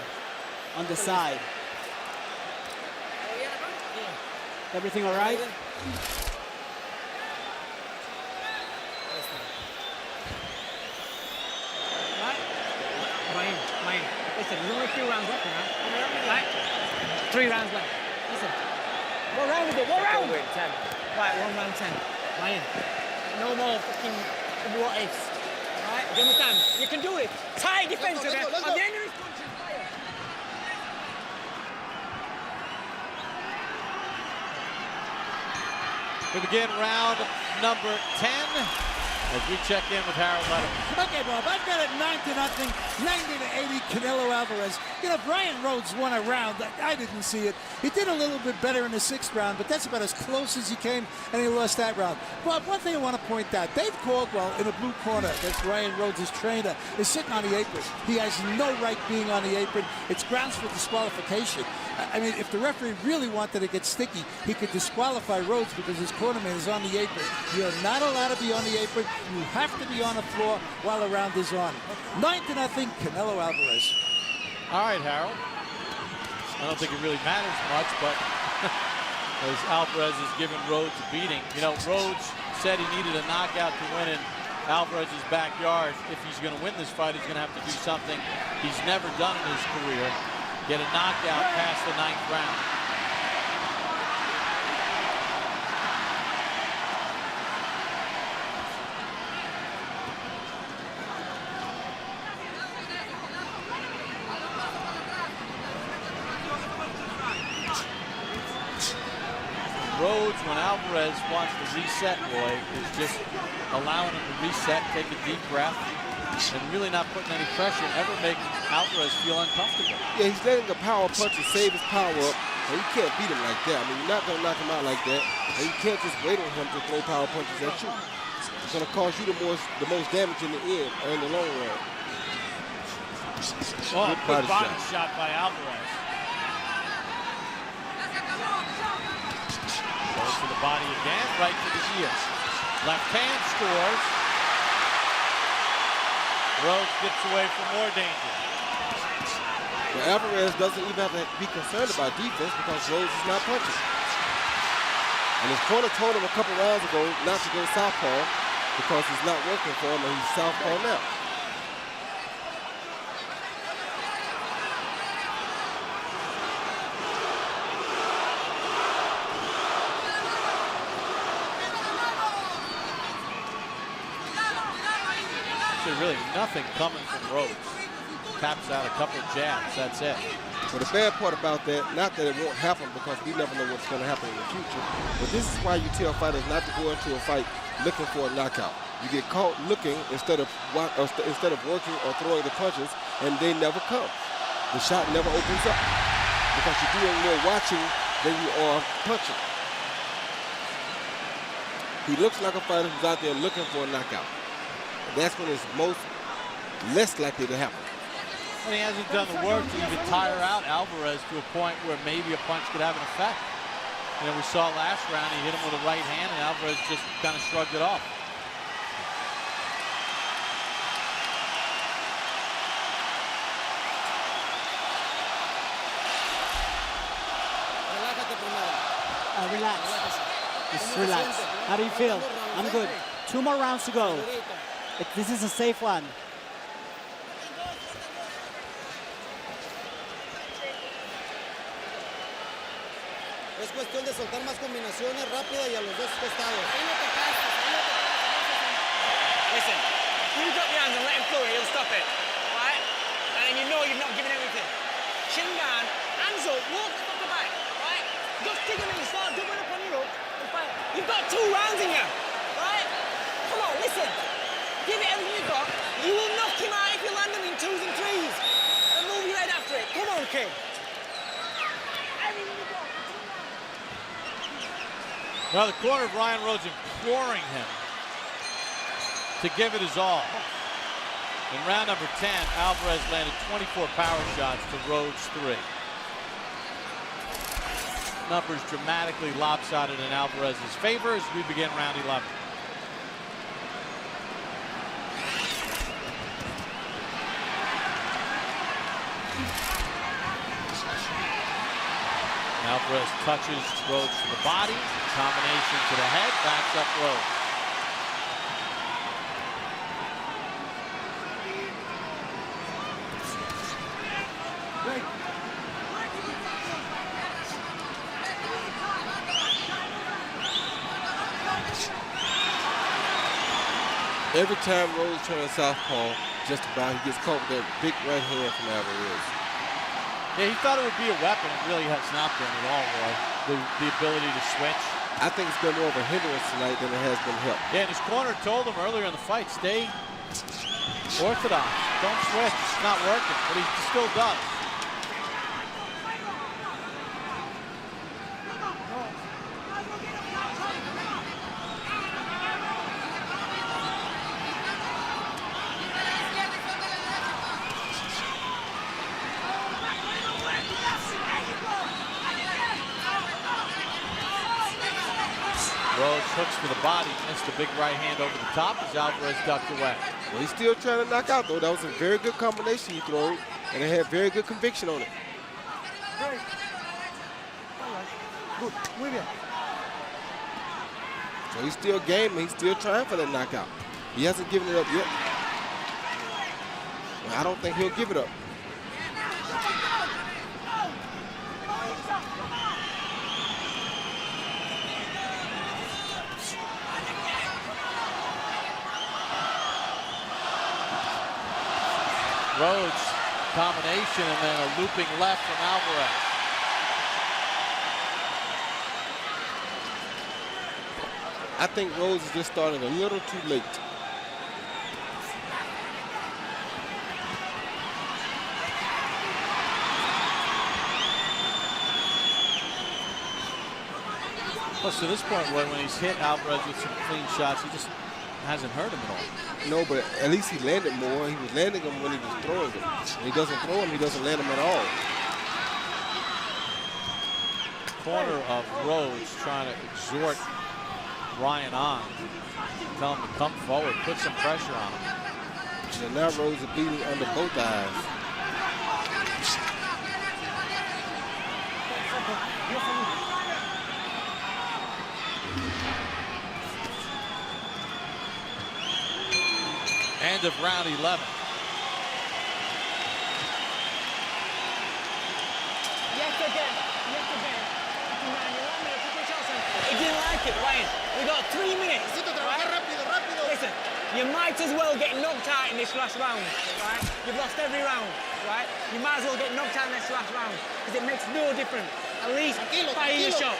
on the side. Everything all right? Listen, there's only 2 rounds left now. Right? 3 rounds left. Listen. What round is it? What round? 10. Right, 1 round 10. Ryan, no more fucking what ifs. Right? Do you understand? You can do it. Tight defense of it. And the end of his punches, fire. We begin round number 10 as we check in with Harold Letterman. Okay, Bob, I've got it 9-0, 90-80, Canelo Alvarez. You know, Brian Rhodes won a round. I didn't see it. He did a little bit better in the 6th round, but that's about as close as he came, and he lost that round. Bob, one thing I want to point out, Dave Caldwell in the blue corner, that's Brian Rhodes' trainer, is sitting on the apron. He has no right being on the apron. It's grounds for disqualification. I mean, if the referee really wanted to get sticky, he could disqualify Rhodes because his cornerman is on the apron. You're not allowed to be on the apron. You have to be on the floor while the round is on. 9-0, Canelo Alvarez. All right, Harold. I don't think it really matters much, but as Alvarez is giving Rhodes a beating. You know, Rhodes said he needed a knockout to win in Alvarez's backyard. If he's going to win this fight, he's going to have to do something he's never done in his career. Get a knockout past the 9th round. Rhodes, when Alvarez wants to reset, Roy, is just allowing him to reset, take a deep breath, and really not putting any pressure, ever making Alvarez feel uncomfortable. Yeah, he's letting the power punch and save his power up, and you can't beat him like that. I mean, you're not going to knock him out like that, and you can't just wait on him to throw power punches at you. It's going to cause you the most damage in the end or in the long run. Oh, good body shot by Alvarez. Goes to the body again, right to the ear. Left hand scores. Rhodes gets away from more danger. Well, Alvarez doesn't even have to be concerned about defense because Rhodes is not punching. And his corner told him a couple rounds ago not to go southpaw because he's not working for him and he's southpaw now. Really nothing coming from Rhodes. Taps out a couple of jabs, that's it. But the bad part about that, not that it won't happen because we never know what's going to happen in the future, but this is why you tell fighters not to go into a fight looking for a knockout. You get caught looking instead of working or throwing the punches, and they never come. The shot never opens up because you're doing more watching than you are punching. He looks like a fighter who's out there looking for a knockout. That's when it's less likely to happen. And he hasn't done the work to even tire out Alvarez to a point where maybe a punch could have an effect. You know, we saw last round he hit him with a right hand and Alvarez just kind of shrugged it off. Relax. Just relax. How do you feel? I'm good. 2 more rounds to go. This is a safe one. Es cuestión de soltar más combinaciones rápidas y a los dos costados. Listen, you drop your hands and let him through it, he'll stop it. Right? And then you know you've not given everything. Chin down, hands up, walk the fuck back. Right? Just dig him in, start doubling up on your hook and fire. You've got 2 rounds in you. Right? Come on, listen. Give it everything you've got. You will knock him out if you land him in 2s and 3s. And move your head after it. Come on, kid. Everything you've got. Now the corner of Ryan Rhodes imploring him to give it his all. In round number 10, Alvarez landed 24 power shots to Rhodes 3. Numbers dramatically lopsided in Alvarez's favor as we begin round 11. Alvarez touches Rhodes to the body, combination to the head, backs up Rhodes. Every time Rhodes turns southpaw, just about, he gets caught with that big right hand from Alvarez. Yeah, he thought it would be a weapon. It really has not been at all, Roy. The ability to switch. I think it's been more of a hindrance tonight than it has been help. Yeah, and his corner told him earlier in the fight, stay orthodox. Don't switch. It's not working, but he still does. Rhodes hooks for the body, missed a big right hand over the top as Alvarez ducked away. Well, he's still trying to knock out, though. That was a very good combination he threw, and it had very good conviction on it. Good. Muy bien. So he's still game, he's still trying for that knockout. He hasn't given it up yet. I don't think he'll give it up. Rhodes combination and then a looping left from Alvarez. I think Rhodes is just starting a little too late. Plus, to this point, when he's hit Alvarez with some clean shots, he just hasn't hurt him at all. No, but at least he landed more. He was landing them when he was throwing them. When he doesn't throw them, he doesn't land them at all. Corner of Rhodes trying to exhort Ryan on. Tell him to come forward, put some pressure on him. And now Rhodes is bleeding under both eyes. End of round 11. Yes again. Yes again. He didn't like it, Ryan. We got 3 minutes. Right? Listen, you might as well get knocked out in this last round, right? You've lost every round, right? You might as well get knocked out in this last round because it makes no difference. At least fire your shot.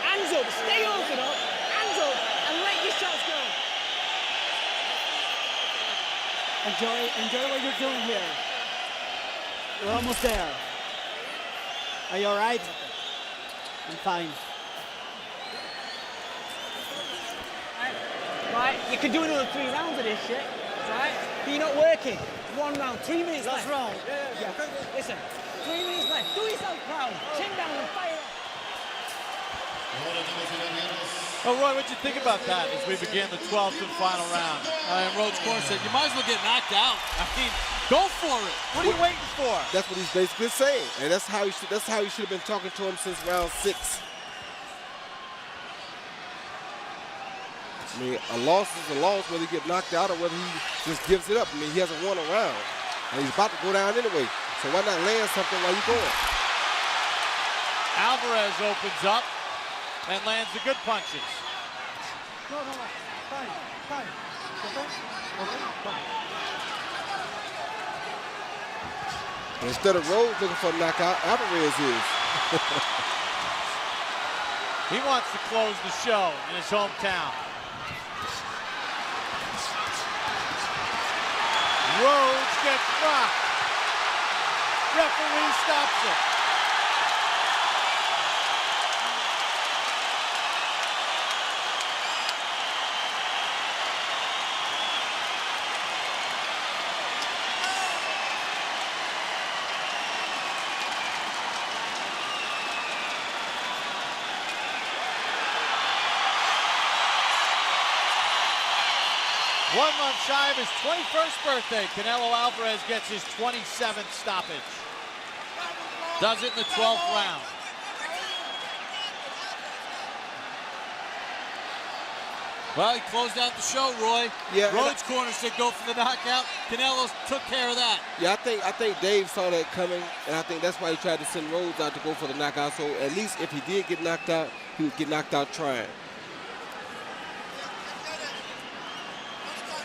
Hands up, stay orthodox. Hands up and let your shots go. Enjoy what you're doing here. We're almost there. Are you all right? I'm fine. Right, you could do another 3 rounds of this shit, right? But you're not working. 1 round, 3 minutes left. Last round. Yeah. Listen, 3 minutes left. Do yourself proud. Chin down and fire up. Oh, Roy, what'd you think about that as we begin the 12th and final round? And Rhodes' corner said, you might as well get knocked out. I mean, go for it. What are you waiting for? That's what he's basically saying, and that's how he should have been talking to him since round 6. I mean, a loss is a loss, whether he get knocked out or whether he just gives it up. I mean, he hasn't won a round, and he's about to go down anyway. So why not land something while you're going? Alvarez opens up and lands the good punches. No. Fine. Okay? Instead of Rhodes looking for a knockout, Alvarez is. He wants to close the show in his hometown. Rhodes gets rocked. Referee stops it. One month shy of his 21st birthday, Canelo Alvarez gets his 27th stoppage. Does it in the 12th round. Well, he closed out the show, Roy. Yeah, Rhodes' corner said go for the knockout. Canelo took care of that. Yeah, I think Dave saw that coming, and I think that's why he tried to send Rhodes out to go for the knockout. So at least if he did get knocked out, he would get knocked out trying.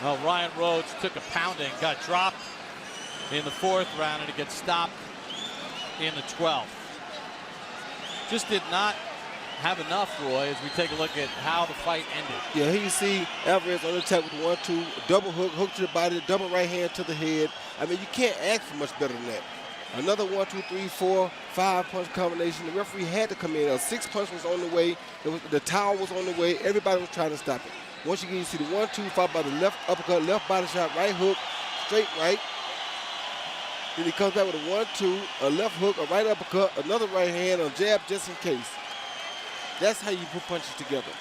Well, Ryan Rhodes took a pounding, got dropped in the 4th round, and it gets stopped in the 12th. Just did not have enough, Roy, as we take a look at how the fight ended. Yeah, here you see Alvarez on the attack with 1-2, double hook to the body, double right hand to the head. I mean, you can't ask for much better than that. Another 1, 2, 3, 4, 5 punch combination. The referee had to come in. A 6 punch was on the way. The towel was on the way. Everybody was trying to stop it. Once again, you see the 1-2 followed by the left uppercut, left body shot, right hook, straight right. Then he comes back with a 1-2, a left hook, a right uppercut, another right hand, a jab just in case. That's how you put punches together.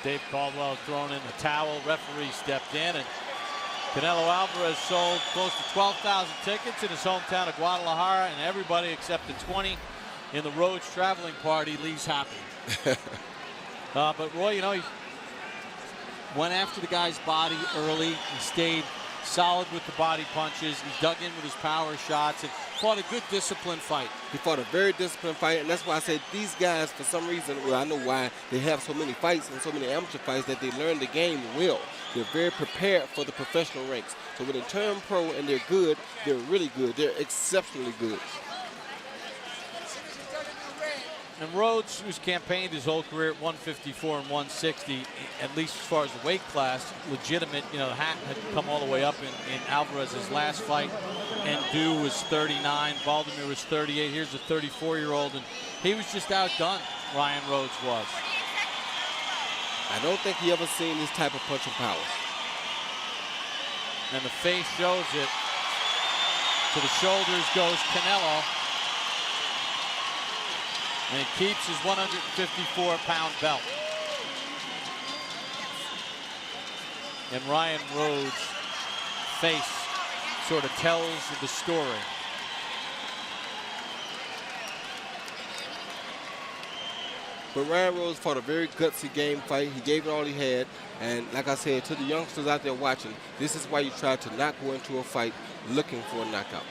Dave Caldwell thrown in the towel. Referee stepped in, and Canelo Alvarez sold close to 12,000 tickets in his hometown of Guadalajara, and everybody except the 20 in the Rhodes traveling party leaves happy. But Roy, you know, he went after the guy's body early. He stayed solid with the body punches. He dug in with his power shots and fought a good disciplined fight. He fought a very disciplined fight, and that's why I said these guys, for some reason, well, I know why they have so many fights and so many amateur fights, that they learn the game well. They're very prepared for the professional ranks. So when they turn pro and they're good, they're really good. They're exceptionally good. And Rhodes, who's campaigned his whole career at 154 and 160, at least as far as the weight class, legitimate, you know, the hat had come all the way up in Alvarez's last fight. And Ndu was 39, Valdemir was 38. Here's a 34-year-old, and he was just outdone, Ryan Rhodes was. I don't think he ever seen this type of punching power. And the face shows it. To the shoulders goes Canelo. And he keeps his 154-pound belt. And Ryan Rhodes' face sort of tells the story. But Ryan Rhodes fought a very gutsy game fight. He gave it all he had. And like I said, to the youngsters out there watching, this is why you try to not go into a fight looking for a knockout.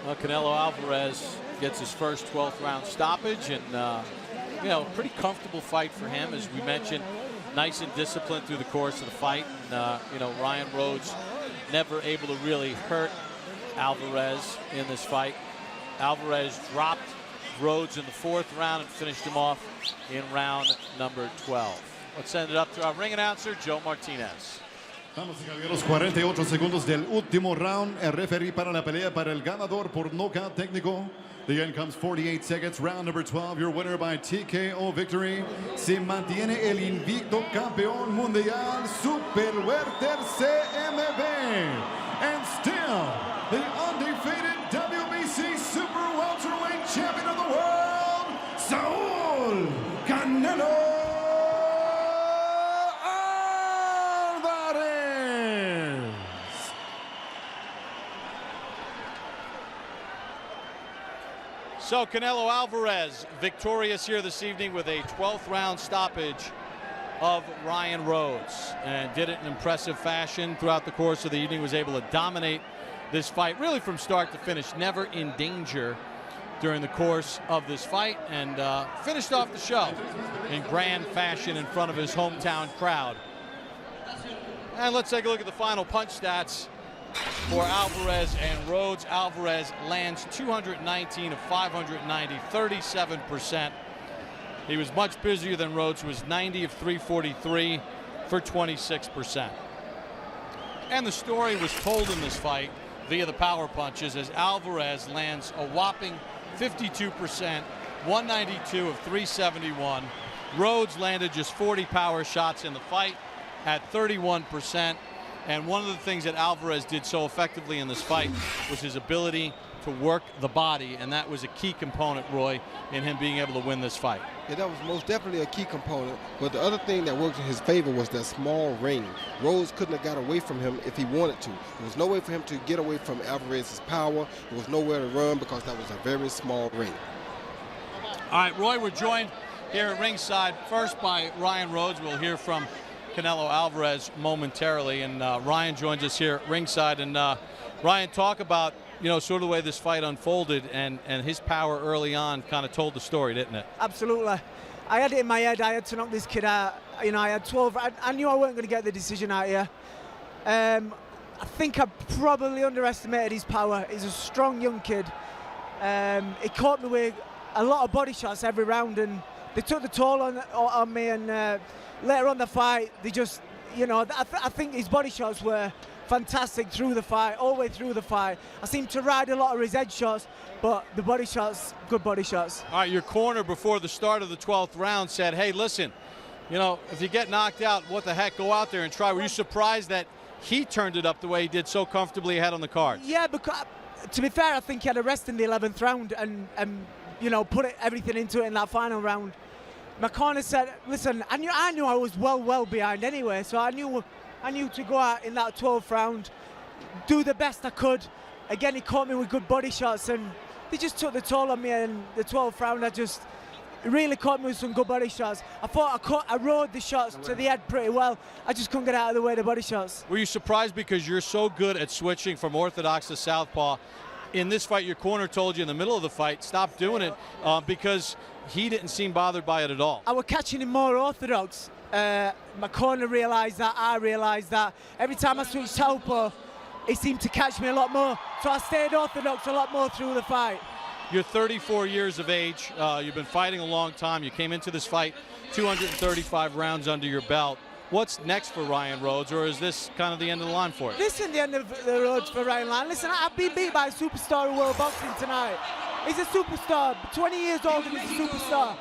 Well, Canelo Alvarez gets his first 12th round stoppage, and you know, pretty comfortable fight for him, as we mentioned. Nice and disciplined through the course of the fight. And you know, Ryan Rhodes never able to really hurt Alvarez in this fight. Alvarez dropped Rhodes in the 4th round and finished him off in round number 12. Let's send it up to our ring announcer, Joe Martinez. Vamos a caballeros, 48 segundos del último round. El referee para la pelea para el ganador por nocaut técnico. The end comes 48 seconds. Round number 12. Your winner by TKO victory. Se mantiene el invicto campeón mundial super welter CMB. And still the undefeated WBC super welterweight champion of the world, Saul Canelo Alvarez. So Canelo Alvarez victorious here this evening with a 12th round stoppage of Ryan Rhodes, and did it in impressive fashion throughout the course of the evening. Was able to dominate this fight really from start to finish, never in danger during the course of this fight, and finished off the show in grand fashion in front of his hometown crowd. And let's take a look at the final punch stats for Alvarez and Rhodes. Alvarez lands 219 of 590, 37%. He was much busier than Rhodes, who was 90 of 343 for 26%. And the story was told in this fight via the power punches, as Alvarez lands a whopping 52%, 192 of 371. Rhodes landed just 40 power shots in the fight at 31%. And one of the things that Alvarez did so effectively in this fight was his ability to work the body, and that was a key component, Roy, in him being able to win this fight. Yeah, that was most definitely a key component. But the other thing that worked in his favor was that small ring. Rhodes couldn't have got away from him if he wanted to. There was no way for him to get away from Alvarez's power. There was nowhere to run because that was a very small ring. All right, Roy, we're joined here at ringside first by Ryan Rhodes. We'll hear from Canelo Alvarez momentarily, and Ryan joins us here at ringside. And Ryan, talk about you know, sort of the way this fight unfolded, and his power early on kind of told the story, didn't it? Absolutely. I had it in my head. I had to knock this kid out. You know, I had 12. I knew I wasn't going to get the decision out here. I think I probably underestimated his power. He's a strong young kid. He caught me with a lot of body shots every round, and they took the toll on me. And later on the fight, they just, you know, I think his body shots were fantastic through the fight, all the way through the fight. I seemed to ride a lot of his head shots, but the body shots, good body shots. All right, your corner before the start of the 12th round said, hey, listen, you know, if you get knocked out, what the heck, go out there and try. Were you surprised that he turned it up the way he did, so comfortably ahead on the card? Yeah, because to be fair, I think he had a rest in the 11th round and you know, put everything into it in that final round. My corner said, listen, I knew I was well behind anyway, so I knew to go out in that 12th round, do the best I could. Again, he caught me with good body shots, and they just took the toll on me. In the 12th round, it really caught me with some good body shots. I thought I rode the shots to the head pretty well. I just couldn't get out of the way of the body shots. Were you surprised because you're so good at switching from orthodox to southpaw? In this fight, your corner told you in the middle of the fight, stop doing it, because he didn't seem bothered by it at all. I was catching him more orthodox. My corner realised that, I realised that. Every time I switched southpaw, he seemed to catch me a lot more. So I stayed orthodox a lot more through the fight. You're 34 years of age. You've been fighting a long time. You came into this fight 235 rounds under your belt. What's next for Ryan Rhodes, or is this kind of the end of the line for you? This is the end of the road for Ryan Rhodes. Listen, I've been beat by a superstar of world boxing tonight. He's a superstar, 20 years old and he's a superstar.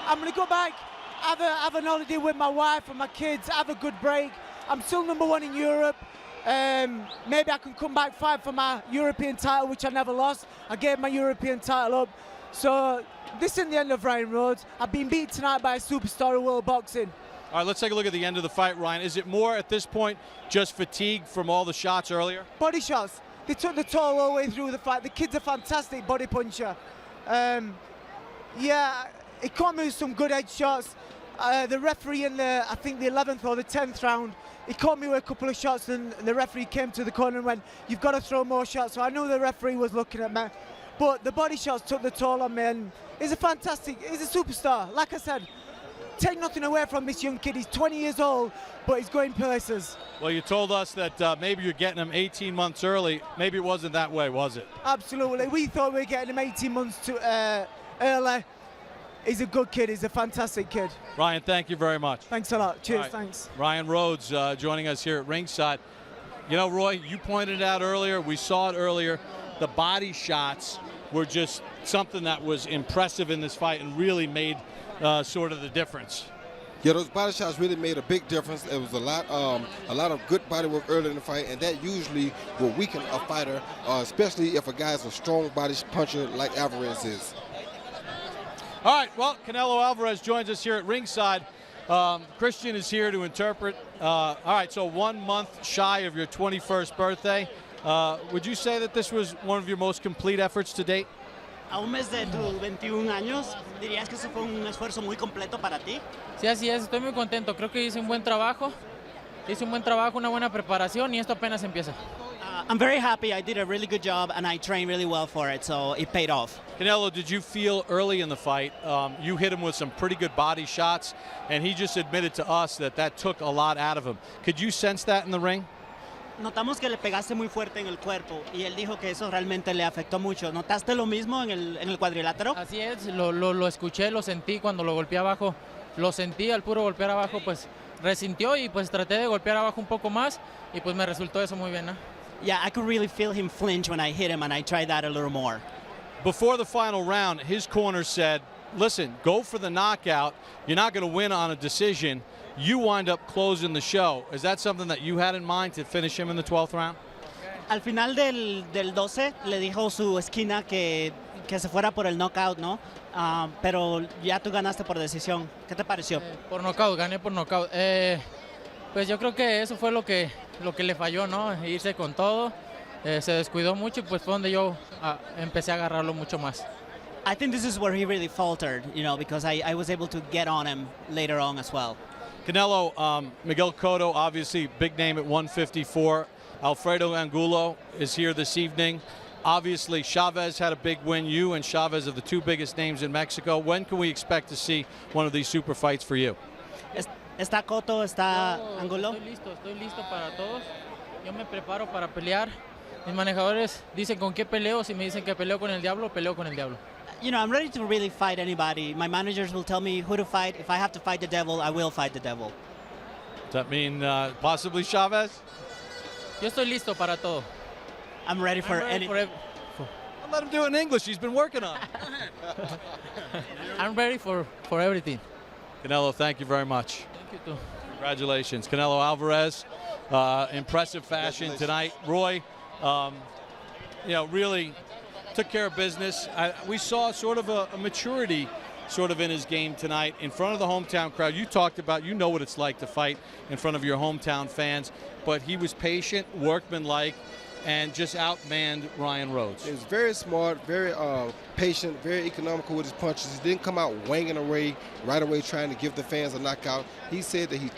I'm going to go back, have an holiday with my wife and my kids, have a good break. I'm still #1 in Europe. Maybe I can come back, fight for my European title, which I never lost. I gave my European title up. So this isn't the end of Ryan Rhodes. I've been beat tonight by a superstar of world boxing. All right, let's take a look at the end of the fight, Ryan. Is it more at this point just fatigue from all the shots earlier? Body shots. They took the toll all the way through the fight. The kid's a fantastic body puncher. Yeah, he caught me with some good head shots. The referee in I think the 11th or the 10th round, he caught me with a couple of shots, and the referee came to the corner and went, you've got to throw more shots. So I knew the referee was looking at me. But the body shots took the toll on me, and he's a superstar. Like I said, take nothing away from this young kid. He's 20 years old, but he's going places. Well, you told us that maybe you're getting him 18 months early. Maybe it wasn't that way, was it? Absolutely. We thought we were getting him 18 months early. He's a good kid. He's a fantastic kid. Ryan, thank you very much. Thanks a lot. Cheers, right. Thanks. Ryan Rhodes joining us here at ringside. You know, Roy, you pointed out earlier, we saw it earlier, the body shots were just something that was impressive in this fight and really made sort of the difference. Yeah, those body shots really made a big difference. It was a lot of good body work early in the fight, and that usually will weaken a fighter, especially if a guy's a strong body puncher like Alvarez is. All right, well, Canelo Alvarez joins us here at ringside. Christian is here to interpret. All right, so 1 month shy of your 21st birthday. Would you say that this was one of your most complete efforts to date? A un mes de tus 21 años, ¿dirías que eso fue un esfuerzo muy completo para ti? Sí, así es, estoy muy contento. Creo que hice un buen trabajo, una buena preparación y esto apenas empieza. I'm very happy. I did a really good job and I trained really well for it, so it paid off. Canelo, did you feel early in the fight, you hit him with some pretty good body shots, and he just admitted to us that took a lot out of him. Could you sense that in the ring? Notamos que le pegaste muy fuerte en el cuerpo y él dijo que eso realmente le afectó mucho. ¿Notaste lo mismo en el cuadrilátero? Así es, lo escuché, lo sentí cuando lo golpeé abajo. Lo sentí al puro golpear abajo, pues resintió y pues traté de golpear abajo un poco más y pues me resultó eso muy bien, ¿no? Yeah, I could really feel him flinch when I hit him, and I tried that a little more. Before the final round, his corner said, listen, go for the knockout. You're not going to win on a decision. You wind up closing the show. Is that something that you had in mind to finish him in the 12th round? Al final del 12 le dijo su esquina que se fuera por el knockout, ¿no? Pero ya tú ganaste por decisión. ¿Qué te pareció? Por knockout, gané por knockout. Pues yo creo que eso fue lo que le falló, ¿no? Irse con todo. Se descuidó mucho y pues fue donde yo empecé a agarrarlo mucho más. I think this is where he really faltered, you know, because I was able to get on him later on as well. Canelo, Miguel Cotto, obviously big name at 154. Alfredo Angulo is here this evening. Obviously, Chavez had a big win. You and Chavez are the two biggest names in Mexico. When can we expect to see one of these super fights for you? ¿Está Cotto? ¿Está Angulo? Estoy listo para todos. Yo me preparo para pelear. Mis manejadores dicen con qué peleo. Si me dicen que peleo con el diablo, peleo con el diablo. You know, I'm ready to really fight anybody. My managers will tell me who to fight. If I have to fight the devil, I will fight the devil. Does that mean possibly Chavez? Yo estoy listo para todo. I'm ready for any. Let him do it in English. He's been working on it. I'm ready for everything. Canelo, thank you very much. Thank you too. Congratulations, Canelo Alvarez. Impressive fashion tonight. Roy, you know, really took care of business. We saw sort of a maturity sort of in his game tonight in front of the hometown crowd. You talked about, you know what it's like to fight in front of your hometown fans, but he was patient, workmanlike, and just outmanned Ryan Rhodes. He was very smart, very patient, very economical with his punches. He didn't come out wanging away right away trying to give the fans a knockout. He said that he